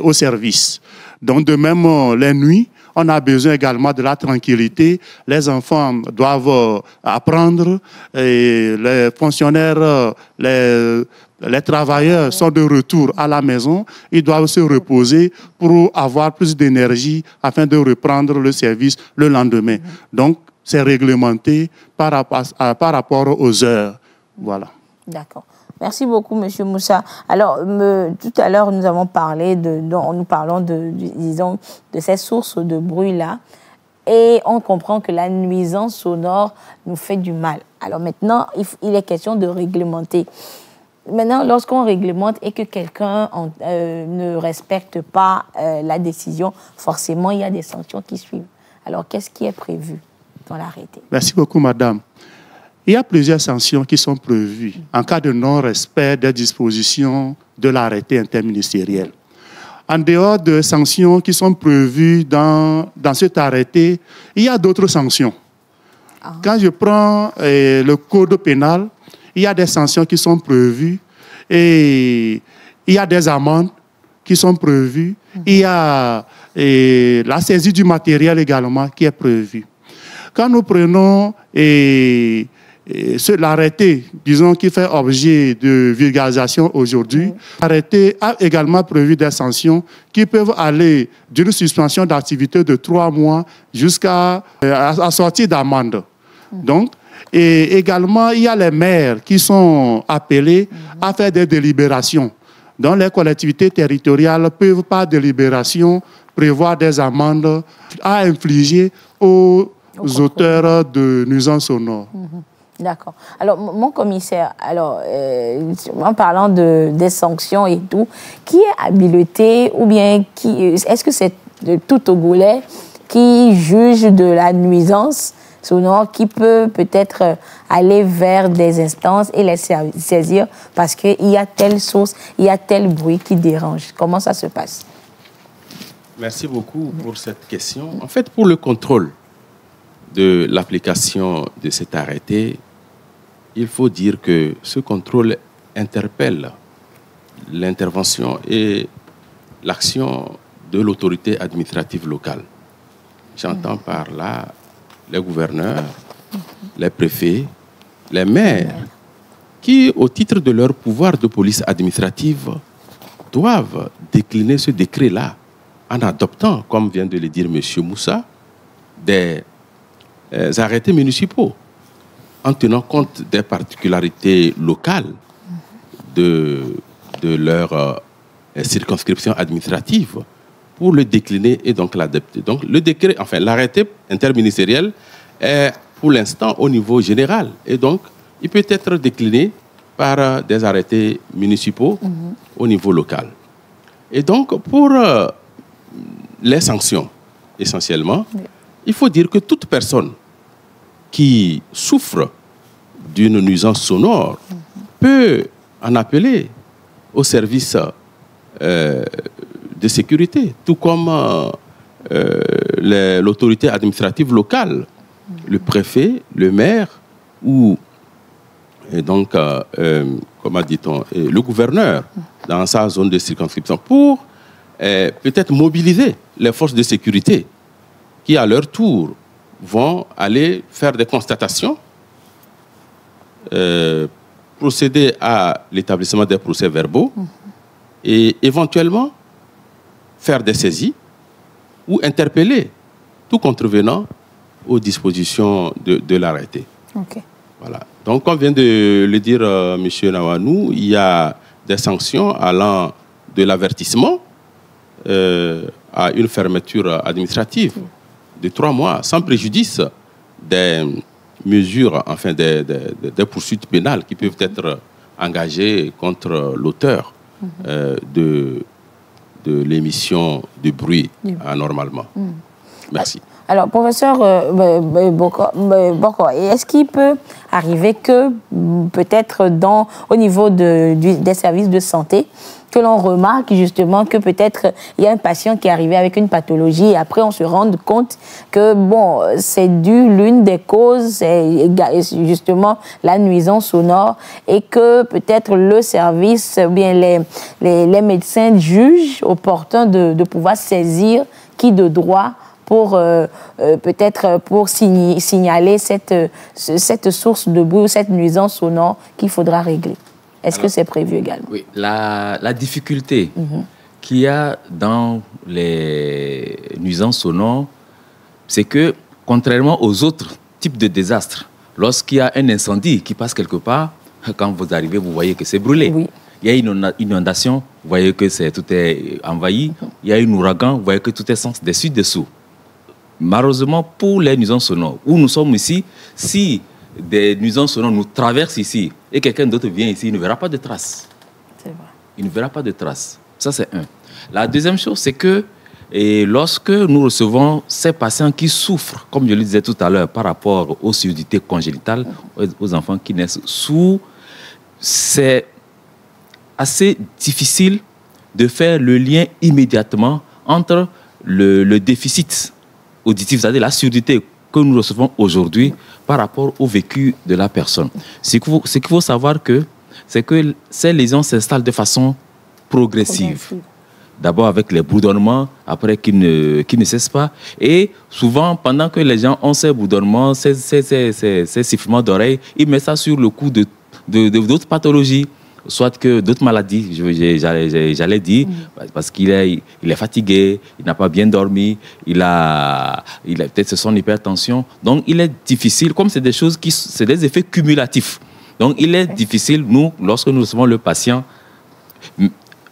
au service. Donc, de même, les nuits, on a besoin également de la tranquillité. Les enfants doivent apprendre, et les fonctionnaires, les travailleurs sont de retour à la maison. Ils doivent se reposer pour avoir plus d'énergie afin de reprendre le service le lendemain. Donc, c'est réglementé par rapport aux heures. Voilà. D'accord. Merci beaucoup, Monsieur Moussa. Alors, tout à l'heure, nous parlons de ces sources de bruit-là. et on comprend que la nuisance sonore nous fait du mal. Alors maintenant, il est question de réglementer. Maintenant, lorsqu'on réglemente et que quelqu'un ne respecte pas la décision, forcément, il y a des sanctions qui suivent. Alors, qu'est-ce qui est prévu dans l'arrêté? Merci beaucoup, madame. Il y a plusieurs sanctions qui sont prévues en cas de non-respect des dispositions de l'arrêté interministériel. En dehors de sanctions qui sont prévues dans cet arrêté, il y a d'autres sanctions. Quand je prends le code pénal, il y a des sanctions qui sont prévues et il y a des amendes qui sont prévues. Il y a la saisie du matériel également qui est prévue. Quand nous prenons l'arrêté, disons, qui fait objet de vulgarisation aujourd'hui, l'arrêté a également prévu des sanctions qui peuvent aller d'une suspension d'activité de 3 mois jusqu'à la sortie d'amende. Donc, et également, il y a les maires qui sont appelés à faire des délibérations. Donc, les collectivités territoriales peuvent, par délibération, prévoir des amendes à infliger aux auteurs de nuisances sonores. D'accord. Alors, mon commissaire, en parlant des sanctions et tout, qui est habilité ou bien est-ce que c'est tout Togolais qui juge de la nuisance sonore, qui peut peut-être aller vers des instances et les saisir parce qu'il y a telle source, il y a tel bruit qui dérange? Comment ça se passe? Merci beaucoup pour cette question. En fait, pour le contrôle de l'application de cet arrêté, il faut dire que ce contrôle interpelle l'intervention et l'action de l'autorité administrative locale. J'entends par là les gouverneurs, les préfets, les maires, qui, au titre de leur pouvoir de police administrative, doivent décliner ce décret-là en adoptant, comme vient de le dire M. Moussa, des arrêtés municipaux, en tenant compte des particularités locales de leur circonscription administrative, pour le décliner et donc l'adapter. Donc le décret, enfin l'arrêté interministériel est pour l'instant au niveau général et donc il peut être décliné par des arrêtés municipaux au niveau local. Et donc pour les sanctions, essentiellement, il faut dire que toute personne qui souffre d'une nuisance sonore peut en appeler au service de sécurité, tout comme l'autorité administrative locale, le préfet, le maire ou donc, comment dit-on, le gouverneur dans sa zone de circonscription pour peut-être mobiliser les forces de sécurité qui, à leur tour, vont aller faire des constatations, procéder à l'établissement des procès-verbaux et éventuellement faire des saisies ou interpeller tout contrevenant aux dispositions de l'arrêté. Okay. Voilà. Donc, comme vient de le dire M. Nawanou, il y a des sanctions allant de l'avertissement à une fermeture administrative de 3 mois, sans préjudice des mesures, enfin des poursuites pénales qui peuvent être engagées contre l'auteur de l'émission de bruit anormalement. Merci. Alors, professeur Boko, est-ce qu'il peut arriver que, peut-être au niveau des services de santé, que l'on remarque justement que peut-être il y a un patient qui est arrivé avec une pathologie et après on se rend compte que, bon, c'est dû, l'une des causes, c'est justement la nuisance sonore et que peut-être le service, ou bien les médecins jugent opportun de pouvoir saisir qui de droit pour peut-être pour signaler cette source de bruit ou cette nuisance sonore qu'il faudra régler. Est-ce que c'est prévu également? Oui, la difficulté qu'il y a dans les nuisances sonores, c'est que, contrairement aux autres types de désastres, lorsqu'il y a un incendie qui passe quelque part, quand vous arrivez, vous voyez que c'est brûlé. Oui. Il y a une inondation, vous voyez que tout est envahi. Il y a un ouragan, vous voyez que tout est dessus-dessous. malheureusement, pour les nuisances sonores, où nous sommes ici, si des nuisances sonores nous traversent ici et quelqu'un d'autre vient ici, il ne verra pas de traces. C'est vrai. Il ne verra pas de traces. Ça, c'est un. La deuxième chose, c'est que lorsque nous recevons ces patients qui souffrent, comme je le disais tout à l'heure, par rapport aux surdité congénitales, aux enfants qui naissent sous, c'est assez difficile de faire le lien immédiatement entre le déficit auditif, c'est-à-dire la surdité que nous recevons aujourd'hui par rapport au vécu de la personne. Ce qu'il faut savoir, c'est que ces lésions s'installent de façon progressive. D'abord avec les bourdonnements, après qui ne cessent pas. Et souvent, pendant que les gens ont ces bourdonnements, ces sifflements d'oreilles, ils mettent ça sur le coup d'autres pathologies, soit que d'autres maladies, j'allais dire, parce qu'il est fatigué, il n'a pas bien dormi, il a peut-être son hypertension. Donc, il est difficile, comme c'est des choses c'est des effets cumulatifs. Donc, il est difficile, lorsque nous recevons le patient,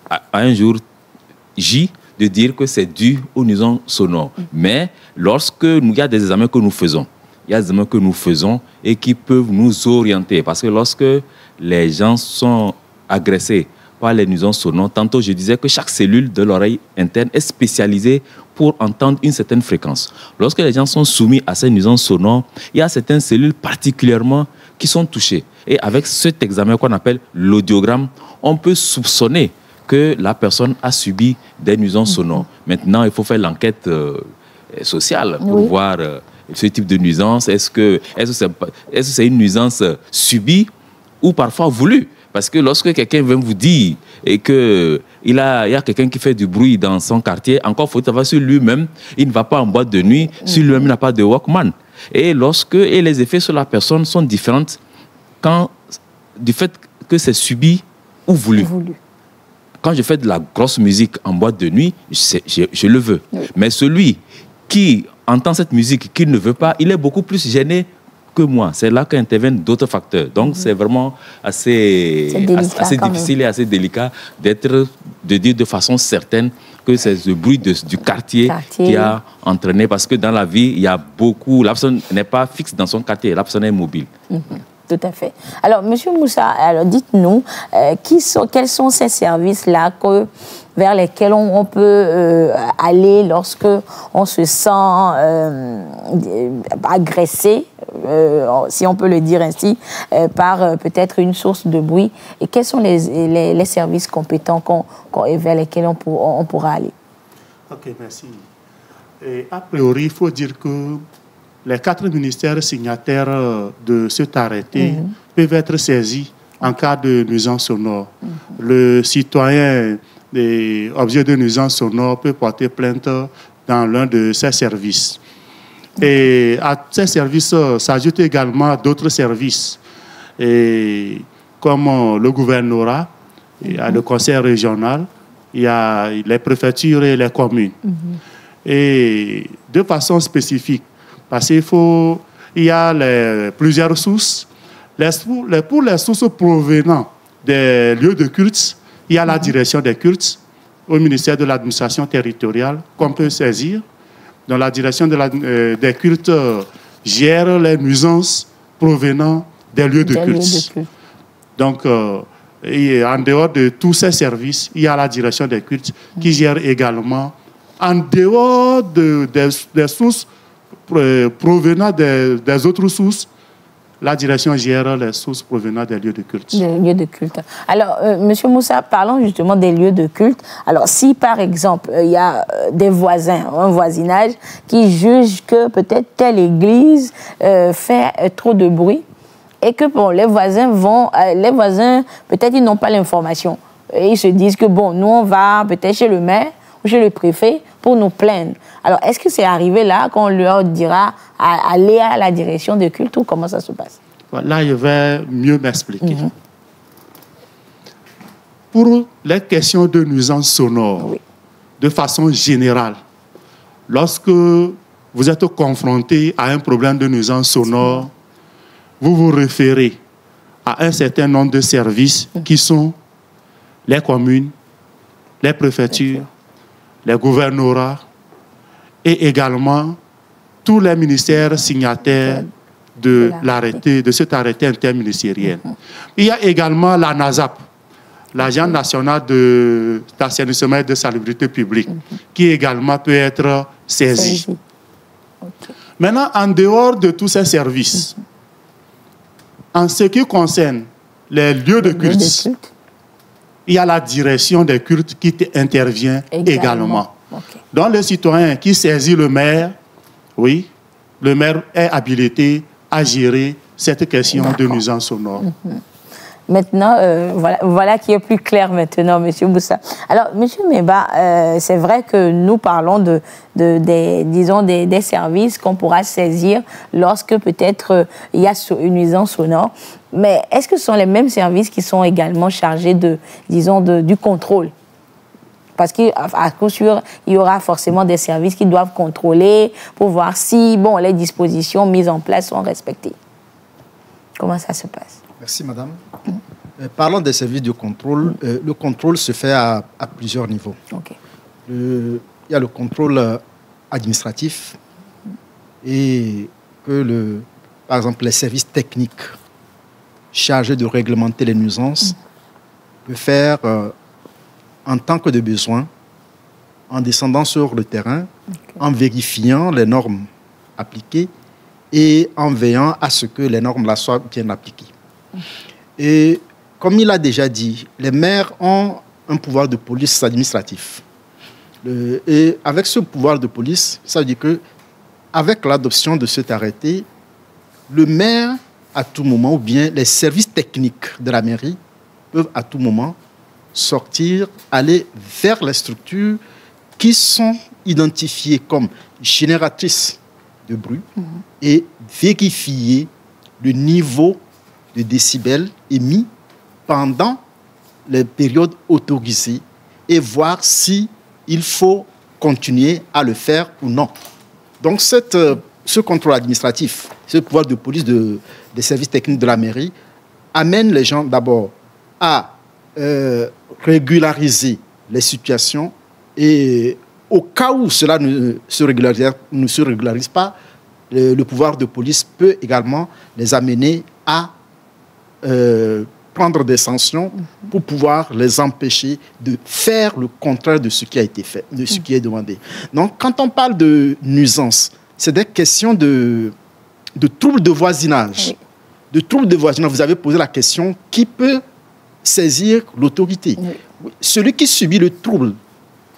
à un jour J, de dire que c'est dû aux nuisances sonores. Mais lorsque il y a des examens que nous faisons, et qui peuvent nous orienter. Parce que lorsque les gens sont agressés par les nuisances sonores, tantôt je disais que chaque cellule de l'oreille interne est spécialisée pour entendre une certaine fréquence. Lorsque les gens sont soumis à ces nuisances sonores, il y a certaines cellules particulièrement qui sont touchées. Et avec cet examen qu'on appelle l'audiogramme, on peut soupçonner que la personne a subi des nuisances sonores. Maintenant, il faut faire l'enquête sociale pour voir ce type de nuisance. Est-ce que c'est une nuisance subie ou parfois voulue? Parce que lorsque quelqu'un vient vous dire qu'il y a quelqu'un qui fait du bruit dans son quartier, encore faut-il savoir si lui-même, il ne va pas en boîte de nuit, si lui-même n'a pas de Walkman. Et les effets sur la personne sont différents du fait que c'est subi ou voulu. Quand je fais de la grosse musique en boîte de nuit, je le veux. Mais celui qui entend cette musique, qui ne veut pas, il est beaucoup plus gêné que moi. C'est là qu'interviennent d'autres facteurs. Donc, c'est vraiment assez difficile et assez délicat de dire de façon certaine que c'est le bruit du quartier qui a entraîné. Parce que dans la vie, il y a beaucoup... La personne n'est pas fixe dans son quartier, la personne est mobile. Tout à fait. Alors, M. Moussa, dites-nous, quels sont ces services-là vers lesquels on peut aller lorsque on se sent agressé, si on peut le dire ainsi, par peut-être une source de bruit? Et quels sont les services compétents vers lesquels on pourra aller? Ok, merci. Et a priori, il faut dire que les 4 ministères signataires de cet arrêté peuvent être saisis en cas de nuisance sonore. Le citoyen des objets de nuisance sonore peut porter plainte dans l'un de ces services. Et à ces services s'ajoutent également d'autres services, comme le gouvernorat, il y a le conseil régional, il y a les préfectures et les communes. Et de façon spécifique, parce qu'il y a plusieurs sources. Pour les sources provenant des lieux de culte, il y a la direction des cultes au ministère de l'administration territoriale qu'on peut saisir. Dans la direction des cultes gère les nuisances provenant des lieux de culte. Donc, en dehors de tous ces services, il y a la direction des cultes qui gère également, en dehors des sources provenant des autres sources, la direction gère les sources provenant des lieux de culte. Des lieux de culte. Alors, M. Moussa, parlons justement des lieux de culte. Alors, si par exemple, il y a des voisins, un voisinage, qui juge que peut-être telle église fait trop de bruit, et que bon, les voisins, peut-être ils n'ont pas l'information. Et ils se disent que bon, nous on va peut-être chez le maire ou chez le préfet pour nous plaindre. Alors, est-ce que c'est arrivé là qu'on leur dira aller à la direction de culte ou comment ça se passe? Là, je vais mieux m'expliquer. Pour les questions de nuisance sonore, de façon générale, lorsque vous êtes confronté à un problème de nuisance sonore, vous vous référez à un certain nombre de services qui sont les communes, les préfectures, les gouvernorats et également tous les ministères signataires de l'arrêté, de cet arrêté interministériel. Il y a également la NASAP, l'Agence nationale d'assainissement et de salubrité publique, qui également peut être saisie. Maintenant, en dehors de tous ces services, en ce qui concerne les lieux de culte, il y a la direction des cultes qui intervient également. Donc, le citoyen qui saisit le maire, oui, le maire est habilité à gérer cette question de nuisance sonore. Maintenant, voilà qui est plus clair maintenant, M. Boussa. Alors, M. Meba, c'est vrai que nous parlons des services qu'on pourra saisir lorsque peut-être il y a une nuisance sonore. Mais est-ce que ce sont les mêmes services qui sont également chargés du contrôle? Parce qu'à coup sûr, il y aura forcément des services qui doivent contrôler pour voir si les dispositions mises en place sont respectées. Comment ça se passe? Merci, madame. Parlons des services de contrôle. Le contrôle se fait à plusieurs niveaux. Il y a le contrôle administratif et que, par exemple, les services techniques chargés de réglementer les nuisances peuvent faire en tant que de besoin, en descendant sur le terrain, en vérifiant les normes appliquées et en veillant à ce que les normes là soient bien appliquées. Et comme il a déjà dit, les maires ont un pouvoir de police administratif. Et avec ce pouvoir de police, ça veut dire qu'avec l'adoption de cet arrêté, le maire, à tout moment, ou bien les services techniques de la mairie, peuvent à tout moment sortir, aller vers les structures qui sont identifiées comme génératrices de bruit et vérifier le niveau de décibels émis pendant les périodes autorisées et voir si il faut continuer à le faire ou non. Donc ce contrôle administratif, ce pouvoir de police des services techniques de la mairie amène les gens d'abord à régulariser les situations et au cas où cela ne se régularise pas, le pouvoir de police peut également les amener à prendre des sanctions pour pouvoir les empêcher de faire le contraire de ce qui a été fait, de ce qui est demandé. Donc, quand on parle de nuisance, c'est des questions de troubles de voisinage. De troubles de voisinage, vous avez posé la question, qui peut saisir l'autorité? Celui qui subit le trouble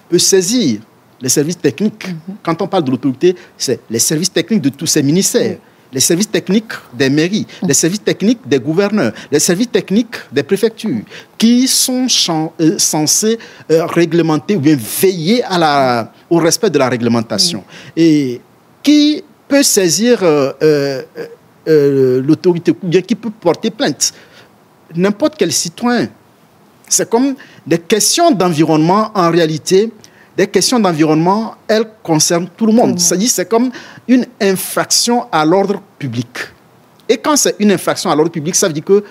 peut saisir les services techniques. Quand on parle de l'autorité, c'est les services techniques de tous ces ministères. Les services techniques des mairies, les services techniques des gouverneurs, les services techniques des préfectures, qui sont censés réglementer ou bien veiller au respect de la réglementation. Et qui peut saisir l'autorité, ou bien qui peut porter plainte? N'importe quel citoyen. C'est comme des questions d'environnement, en réalité. Des questions d'environnement, elles concernent tout le monde. C'est-à-dire, c'est comme une infraction à l'ordre public. Et quand c'est une infraction à l'ordre public, ça veut dire que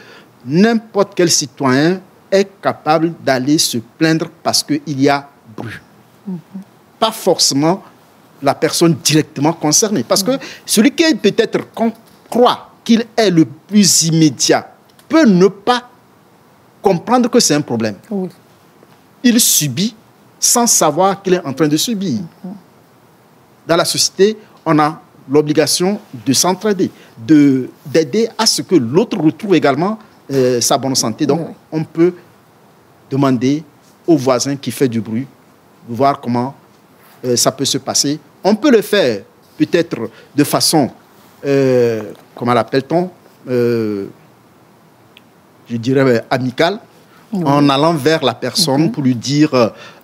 n'importe quel citoyen est capable d'aller se plaindre parce qu'il y a bruit. Pas forcément la personne directement concernée. Parce que celui qui peut-être croit qu'il est le plus immédiat peut ne pas comprendre que c'est un problème. Il subit sans savoir qu'il est en train de subir. Dans la société, on a l'obligation de s'entraider, d'aider à ce que l'autre retrouve également sa bonne santé. Donc, on peut demander au voisin qui fait du bruit de voir comment ça peut se passer. On peut le faire peut-être de façon, comment l'appelle-t-on, je dirais amicale, en allant vers la personne pour lui dire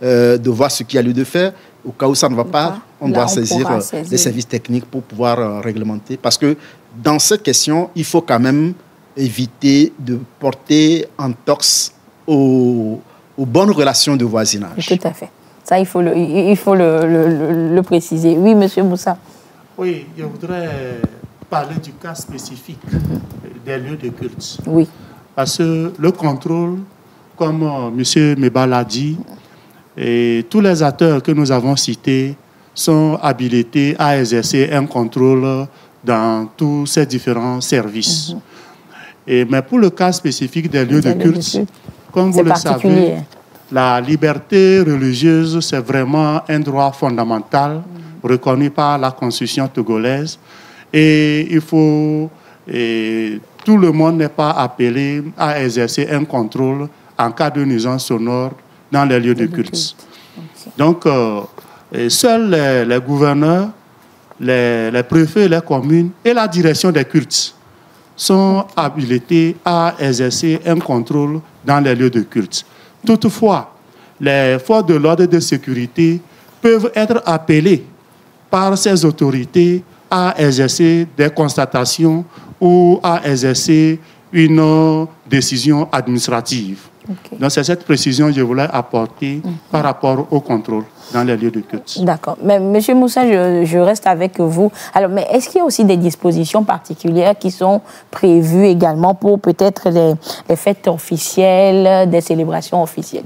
de voir ce qu'il y a lieu de faire. Au cas où ça ne va pas, on doit saisir les services techniques pour pouvoir réglementer. Parce que dans cette question, il faut quand même éviter de porter entorse aux bonnes relations de voisinage. Tout à fait. Ça, il faut le préciser. Oui, M. Moussa. Oui, je voudrais parler du cas spécifique des lieux de culte. Oui. Parce que le contrôle, comme M. Meba l'a dit, et tous les acteurs que nous avons cités sont habilités à exercer un contrôle dans tous ces différents services. Mais pour le cas spécifique des lieux de culte, comme vous le savez, la liberté religieuse, c'est vraiment un droit fondamental reconnu par la Constitution togolaise. Et il faut... tout le monde n'est pas appelé à exercer un contrôle en cas de nuisance sonore dans les lieux de culte. Donc, seuls les gouverneurs, les préfets, les communes et la direction des cultes sont habilités à exercer un contrôle dans les lieux de culte. Toutefois, les forces de l'ordre et de sécurité peuvent être appelées par ces autorités à exercer des constatations ou à exercer une décision administrative. Donc, c'est cette précision que je voulais apporter par rapport au contrôle dans les lieux de culte. D'accord. Mais M. Moussa, je reste avec vous. Alors, mais est-ce qu'il y a aussi des dispositions particulières qui sont prévues également pour peut-être les fêtes officielles, des célébrations officielles?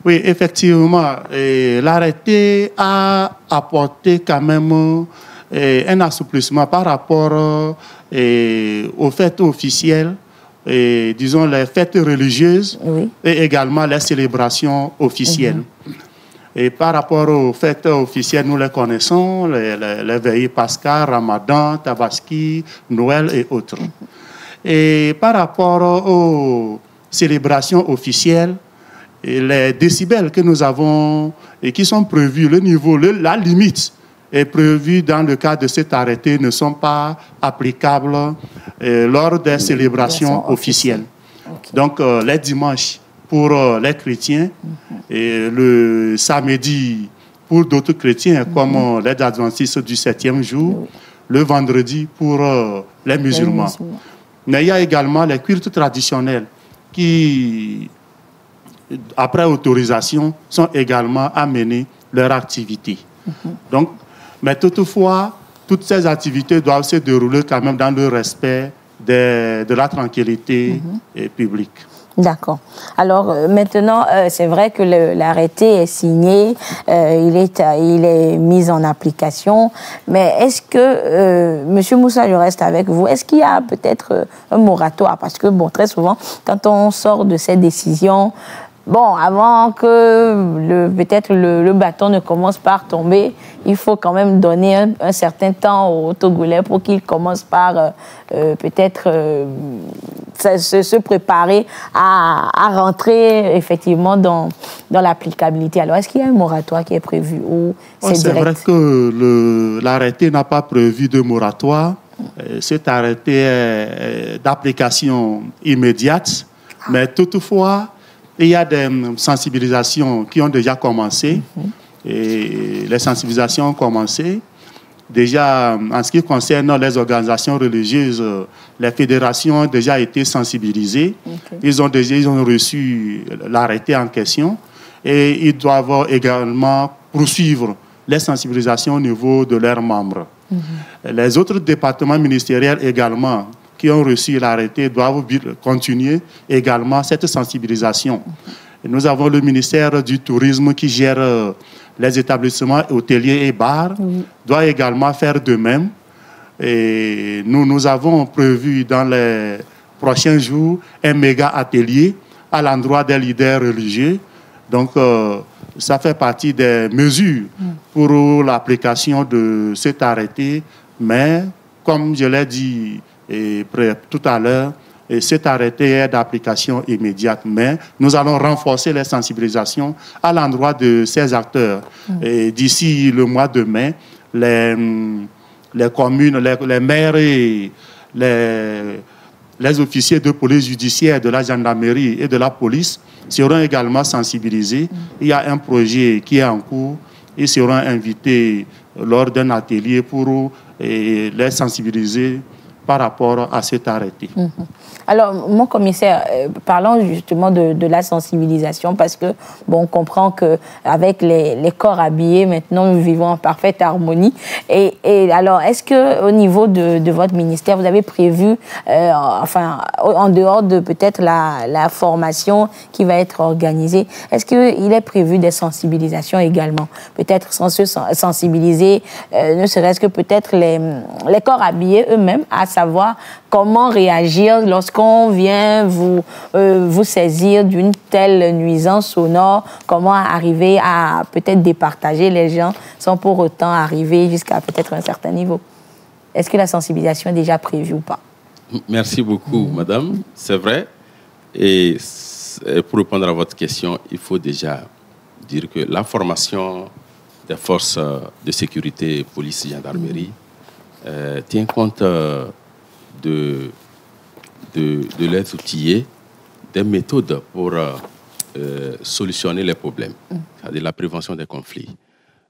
Oui, effectivement. L'arrêté a apporté quand même un assouplissement par rapport aux fêtes officielles, disons les fêtes religieuses et également les célébrations officielles. Et par rapport aux fêtes officielles, nous les connaissons, les veillées pascales, Ramadan, Tabaski, Noël et autres. Et par rapport aux célébrations officielles, les décibels que nous avons et qui sont prévus, le niveau, la limite est prévue dans le cadre de cet arrêté ne sont pas applicables lors des célébrations officielles. Donc, les dimanches pour les chrétiens et le samedi pour d'autres chrétiens comme les adventistes du 7e jour, le vendredi pour les musulmans. Mais il y a également les cultes traditionnels qui, après autorisation, sont également à mener leur activité. Donc, mais toutefois, toutes ces activités doivent se dérouler quand même dans le respect de la tranquillité publique. D'accord. Alors maintenant, c'est vrai que l'arrêté est signé, il est mis en application, mais est-ce que, Monsieur Moussa, je reste avec vous, est-ce qu'il y a peut-être un moratoire? Parce que, bon, très souvent, quand on sort de ces décisions, bon, avant que peut-être le bâton ne commence par tomber, il faut quand même donner un certain temps aux Togolais pour qu'ils commencent par peut-être se préparer à rentrer effectivement dans l'applicabilité. Alors, est-ce qu'il y a un moratoire qui est prévu ou c'est vrai que l'arrêté n'a pas prévu de moratoire. Cet arrêté est d'application immédiate, mais toutefois, il y a des sensibilisations qui ont déjà commencé. Et les sensibilisations ont commencé. Déjà, en ce qui concerne les organisations religieuses, les fédérations ont déjà été sensibilisées. Ils ont reçu l'arrêté en question. Et ils doivent également poursuivre les sensibilisations au niveau de leurs membres. Les autres départements ministériels également, qui ont reçu l'arrêté, doivent continuer également cette sensibilisation. Et nous avons le ministère du Tourisme qui gère les établissements hôteliers et bars, doit également faire de même. Et nous avons prévu dans les prochains jours un méga atelier à l'endroit des leaders religieux. Donc, ça fait partie des mesures pour l'application de cet arrêté. Mais, comme je l'ai dit tout à l'heure, cet arrêté est d'application immédiate. Mais nous allons renforcer les sensibilisations à l'endroit de ces acteurs. Et d'ici le mois de mai, les communes, les maires et les officiers de police judiciaire, de la gendarmerie et de la police seront également sensibilisés. Il y a un projet qui est en cours. Ils seront invités lors d'un atelier pour les sensibiliser par rapport à cet arrêté. Alors, mon commissaire, parlons justement de la sensibilisation, parce que, bon, on comprend qu'avec les corps habillés, maintenant, nous vivons en parfaite harmonie. Et alors, est-ce qu'au niveau de votre ministère, vous avez prévu, enfin, en dehors de peut-être la formation qui va être organisée, est-ce qu'il est prévu des sensibilisations également? Peut-être sans se sensibiliser, ne serait-ce que peut-être les corps habillés eux-mêmes, à savoir comment réagir lorsqu'on vient vous saisir d'une telle nuisance sonore, comment arriver à peut-être départager les gens sans pour autant arriver jusqu'à peut-être un certain niveau. Est-ce que la sensibilisation est déjà prévue ou pas? Merci beaucoup, madame. C'est vrai. Et pour répondre à votre question, il faut déjà dire que la formation des forces de sécurité, police et gendarmerie, tient compte de les outiller des méthodes pour solutionner les problèmes, c'est-à-dire la prévention des conflits.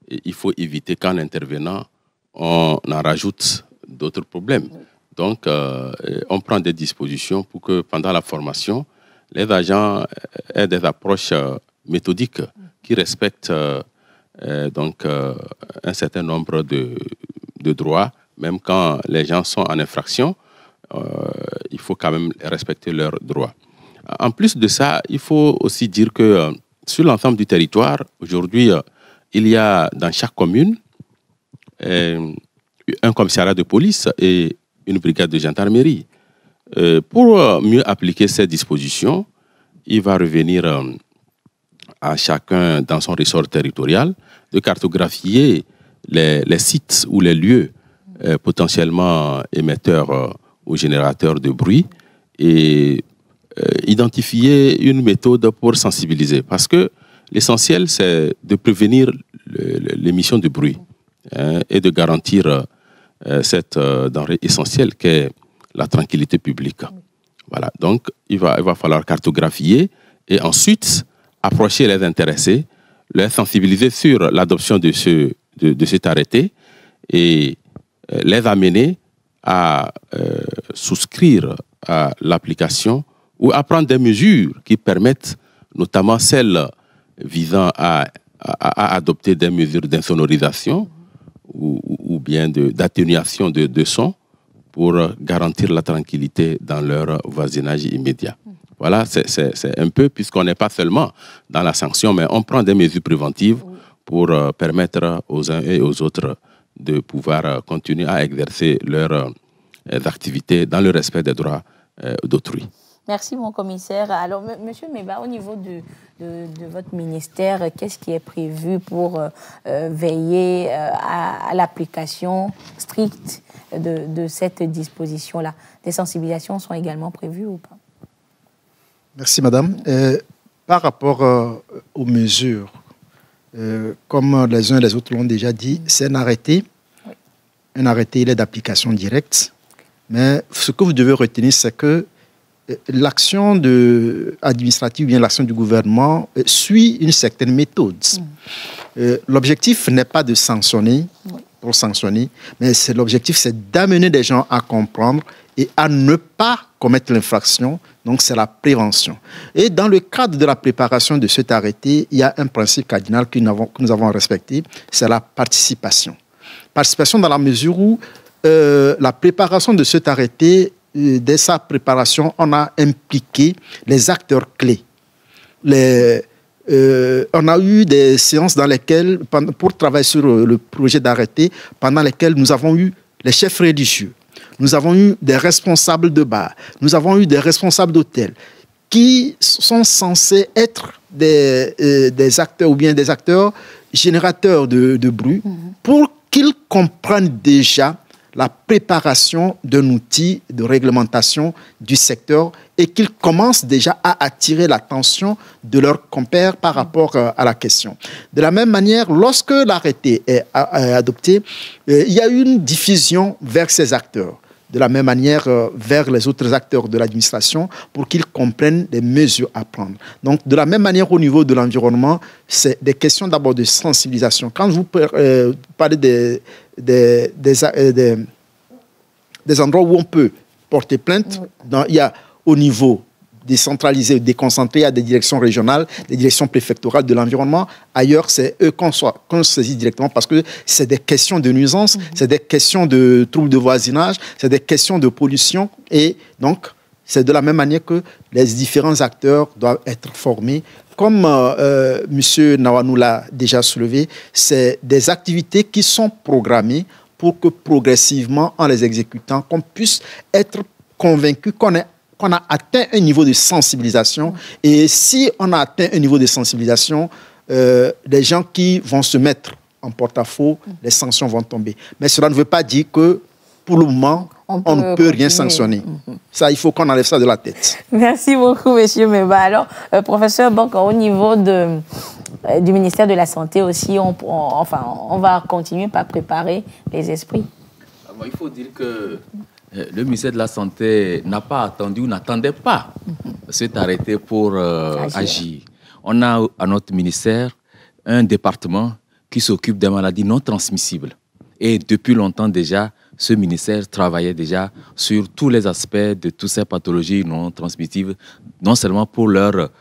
Et il faut éviter qu'en intervenant, on en rajoute d'autres problèmes. Donc, on prend des dispositions pour que pendant la formation, les agents aient des approches méthodiques qui respectent un certain nombre de droits, même quand les gens sont en infraction. Il faut quand même respecter leurs droits. En plus de ça, il faut aussi dire que sur l'ensemble du territoire, aujourd'hui, il y a dans chaque commune un commissariat de police et une brigade de gendarmerie. Pour mieux appliquer ces dispositions, il va revenir à chacun dans son ressort territorial de cartographier les sites ou les lieux potentiellement émetteurs ou générateurs de bruit et identifier une méthode pour sensibiliser. Parce que l'essentiel, c'est de prévenir l'émission de bruit et de garantir cette denrée essentielle qu'est la tranquillité publique. Voilà. Donc, il va falloir cartographier et ensuite approcher les intéressés, les sensibiliser sur l'adoption de cet arrêté et les amener à souscrire à l'application ou à prendre des mesures qui permettent, notamment celles visant à adopter des mesures d'insonorisation ou bien d'atténuation de son pour garantir la tranquillité dans leur voisinage immédiat. Voilà, c'est un peu, puisqu'on n'est pas seulement dans la sanction, mais on prend des mesures préventives pour permettre aux uns et aux autres de pouvoir continuer à exercer leurs activités dans le respect des droits d'autrui. Merci, mon commissaire. Alors, Monsieur Meba, au niveau de votre ministère, qu'est-ce qui est prévu pour veiller à l'application stricte de cette disposition-là? Des sensibilisations sont également prévues ou pas? Merci, madame. Par rapport aux mesures, comme les uns et les autres l'ont déjà dit, c'est un arrêté. Oui. Un arrêté, il est d'application directe. Mais ce que vous devez retenir, c'est que l'action administrative, bien l'action du gouvernement, suit une certaine méthode. L'objectif n'est pas de sanctionner pour sanctionner, mais l'objectif, c'est d'amener des gens à comprendre et à ne pas commettre l'infraction. Donc, c'est la prévention. Et dans le cadre de la préparation de cet arrêté, il y a un principe cardinal que nous avons respecté, c'est la participation. Participation dans la mesure où la préparation de cet arrêté, dès sa préparation, on a impliqué les acteurs clés. On a eu des séances dans lesquelles, pour travailler sur le projet d'arrêté, pendant lesquelles nous avons eu les chefs religieux, nous avons eu des responsables de bar, nous avons eu des responsables d'hôtel, qui sont censés être des acteurs ou bien des acteurs générateurs de bruit, pour qu'ils comprennent déjà la préparation d'un outil de réglementation du secteur et qu'ils commencent déjà à attirer l'attention de leurs compères par rapport à la question. De la même manière, lorsque l'arrêté est adopté, il y a une diffusion vers ces acteurs. De la même manière, vers les autres acteurs de l'administration pour qu'ils comprennent les mesures à prendre. Donc, de la même manière, au niveau de l'environnement, c'est des questions d'abord de sensibilisation. Quand vous parlez des des endroits où on peut porter plainte. Il y a au niveau décentralisé, déconcentré, il y a des directions régionales, des directions préfectorales de l'environnement. Ailleurs, c'est eux qu'on saisit directement parce que c'est des questions de nuisance, c'est des questions de troubles de voisinage, c'est des questions de pollution. Et donc, c'est de la même manière que les différents acteurs doivent être formés. Comme M. Nawanou l'a déjà soulevé, c'est des activités qui sont programmées pour que progressivement, en les exécutant, qu'on puisse être convaincu qu'on a atteint un niveau de sensibilisation. Et si on a atteint un niveau de sensibilisation, les gens qui vont se mettre en porte-à-faux, les sanctions vont tomber. Mais cela ne veut pas dire que, pour le moment, on ne peut rien sanctionner. Ça, il faut qu'on enlève ça de la tête. Merci beaucoup, monsieur Meba. Alors, professeur, donc, au niveau du ministère de la Santé aussi, on va continuer par préparer les esprits. Il faut dire que le ministère de la Santé n'a pas attendu ou n'attendait pas cet arrêté pour agir. On a à notre ministère un département qui s'occupe des maladies non transmissibles. Et depuis longtemps déjà, ce ministère travaillait déjà sur tous les aspects de toutes ces pathologies non transmissibles, non seulement pour leur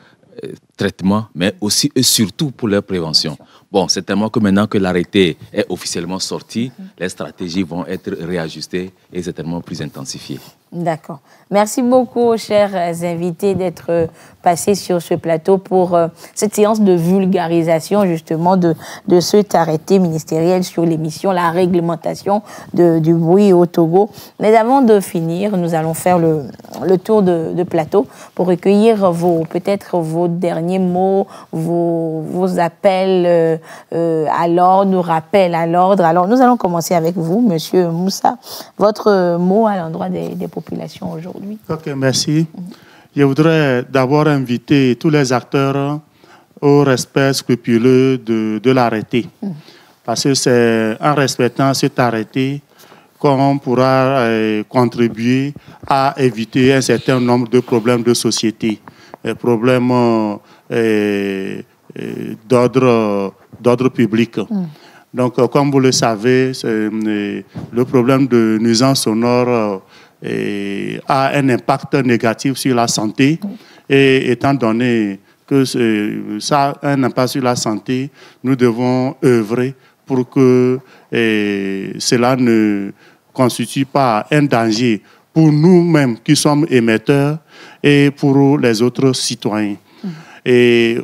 traitement, mais aussi et surtout pour leur prévention. Bon, c'est tellement que maintenant que l'arrêté est officiellement sorti, les stratégies vont être réajustées et certainement plus intensifiées. D'accord. Merci beaucoup, chers invités, d'être passés sur ce plateau pour cette séance de vulgarisation, justement, de cet arrêté ministériel sur l'émission, la réglementation du bruit au Togo. Mais avant de finir, nous allons faire le tour de plateau pour recueillir peut-être vos derniers mots, vos appels à l'ordre, rappels à l'ordre. Alors, nous allons commencer avec vous, Monsieur Moussa. Votre mot à l'endroit des populations aujourd'hui. Ok, merci. Je voudrais d'abord inviter tous les acteurs au respect scrupuleux de l'arrêté. Parce que c'est en respectant cet arrêté qu'on pourra contribuer à éviter un certain nombre de problèmes de société, problèmes d'ordre public. Donc, comme vous le savez, le problème de nuisance sonore a un impact négatif sur la santé. Et étant donné que ça a un impact sur la santé, nous devons œuvrer pour que cela ne constitue pas un danger pour nous-mêmes qui sommes émetteurs et pour les autres citoyens. Et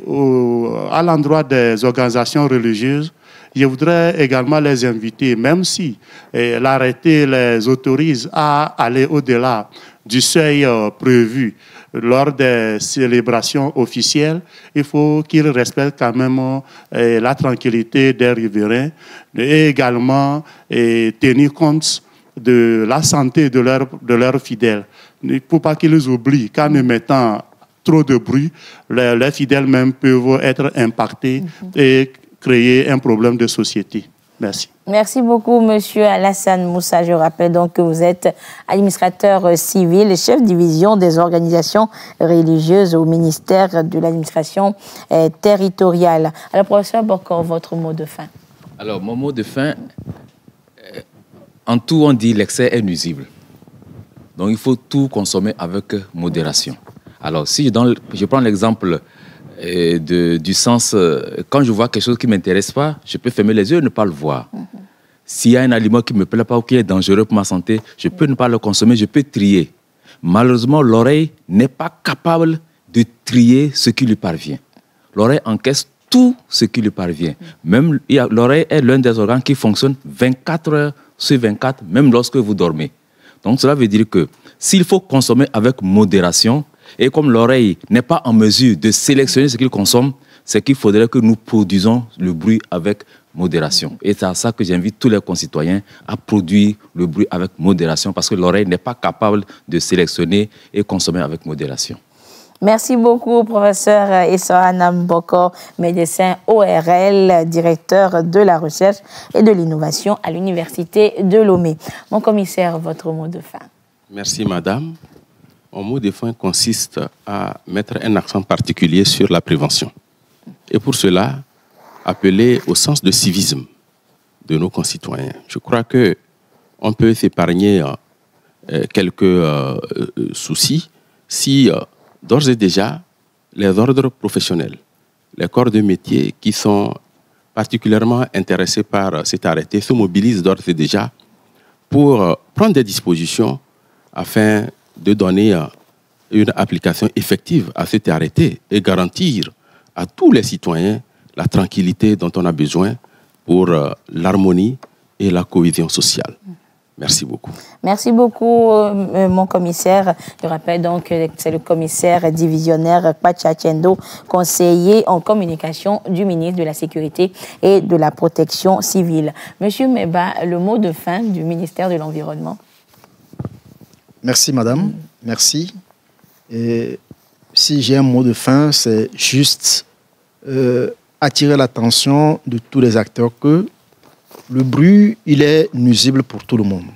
à l'endroit des organisations religieuses, je voudrais également les inviter, même si l'arrêté les autorise à aller au-delà du seuil prévu lors des célébrations officielles, il faut qu'ils respectent quand même la tranquillité des riverains et également tenir compte de la santé de leurs fidèles. Il ne faut pas qu'ils oublient qu'en émettant trop de bruit, les fidèles même peuvent être impactés et créer un problème de société. Merci. Merci beaucoup, Monsieur Alassane Moussa. Je rappelle donc que vous êtes administrateur civil, chef division des organisations religieuses au ministère de l'administration territoriale. Alors, professeur Bokor, votre mot de fin. Alors, mon mot de fin, en tout, on dit l'excès est nuisible. Donc, il faut tout consommer avec modération. Alors, si je prends l'exemple du sens, quand je vois quelque chose qui ne m'intéresse pas, je peux fermer les yeux et ne pas le voir. S'il y a un aliment qui ne me plaît pas ou qui est dangereux pour ma santé, je peux ne pas le consommer, je peux trier. Malheureusement, l'oreille n'est pas capable de trier ce qui lui parvient. L'oreille encaisse tout ce qui lui parvient. Même l'oreille est l'un des organes qui fonctionne 24 heures sur 24, même lorsque vous dormez. Donc cela veut dire que s'il faut consommer avec modération, et comme l'oreille n'est pas en mesure de sélectionner ce qu'il consomme, c'est qu'il faudrait que nous produisons le bruit avec modération. Et c'est à ça que j'invite tous les concitoyens à produire le bruit avec modération, parce que l'oreille n'est pas capable de sélectionner et consommer avec modération. Merci beaucoup, professeur Issa Anam Bokor, médecin ORL, directeur de la recherche et de l'innovation à l'Université de Lomé. Mon commissaire, votre mot de fin. Merci, madame. Mon mot de fin consiste à mettre un accent particulier sur la prévention. Et pour cela, appeler au sens de civisme de nos concitoyens. Je crois qu'on peut s'épargner quelques soucis si d'ores et déjà les ordres professionnels, les corps de métier qui sont particulièrement intéressés par cet arrêté se mobilisent d'ores et déjà pour prendre des dispositions afin de donner une application effective à cet arrêté et garantir à tous les citoyens la tranquillité dont on a besoin pour l'harmonie et la cohésion sociale. Merci beaucoup. Merci beaucoup, mon commissaire. Je rappelle donc que c'est le commissaire divisionnaire Pachachendo, conseiller en communication du ministre de la Sécurité et de la Protection civile. Monsieur Meba, le mot de fin du ministère de l'Environnement. Merci, madame. Merci. Et si j'ai un mot de fin, c'est juste attirer l'attention de tous les acteurs que le bruit, il est nuisible pour tout le monde.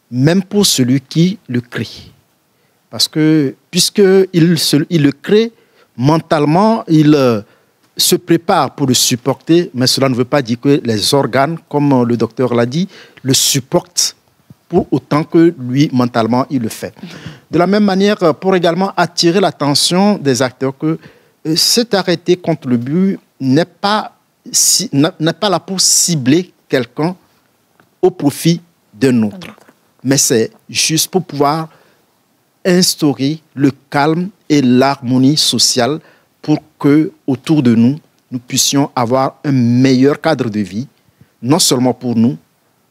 Même pour celui qui le crée. Parce que, puisqu'il le crée, mentalement, il se prépare pour le supporter, mais cela ne veut pas dire que les organes, comme le docteur l'a dit, le supportent pour autant que lui, mentalement, il le fait. De la même manière, pour également attirer l'attention des acteurs que cet arrêté contre le bruit n'est pas là pour cibler quelqu'un au profit d'un autre. Mais c'est juste pour pouvoir instaurer le calme et l'harmonie sociale pour que, autour de nous, nous puissions avoir un meilleur cadre de vie, non seulement pour nous,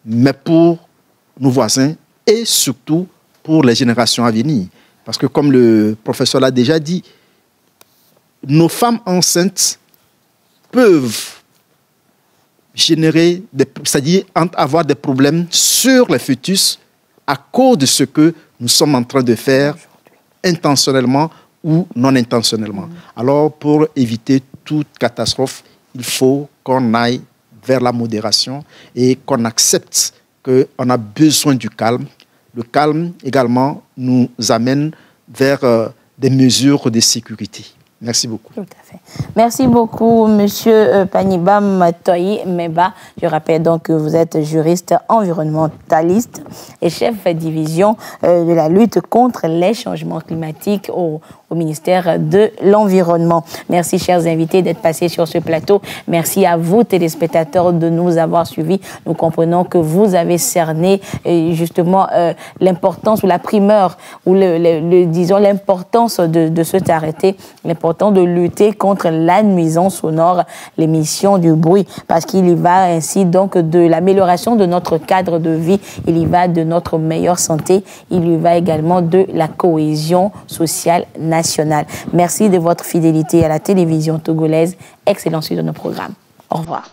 mais pour nos voisins et surtout pour les générations à venir. Parce que, comme le professeur l'a déjà dit, nos femmes enceintes peuvent générer, c'est-à-dire avoir des problèmes sur les fœtus à cause de ce que nous sommes en train de faire intentionnellement ou non intentionnellement. Alors, pour éviter toute catastrophe, il faut qu'on aille vers la modération et qu'on accepte qu'on a besoin du calme. Le calme également nous amène vers des mesures de sécurité. Merci beaucoup. Tout à fait. Merci beaucoup, Monsieur Panibam Toyi Meba. Je rappelle donc que vous êtes juriste environnementaliste et chef de division de la lutte contre les changements climatiques au ministère de l'Environnement. Merci, chers invités, d'être passés sur ce plateau. Merci à vous, téléspectateurs, de nous avoir suivis. Nous comprenons que vous avez cerné justement l'importance ou la primeur ou disons l'importance de cet arrêté, l'importance de lutter contre la nuisance sonore, l'émission du bruit, parce qu'il y va ainsi donc de l'amélioration de notre cadre de vie, il y va de notre meilleure santé, il y va également de la cohésion sociale nationale. Merci de votre fidélité à la télévision togolaise. Excellent suite de nos programmes. Au revoir.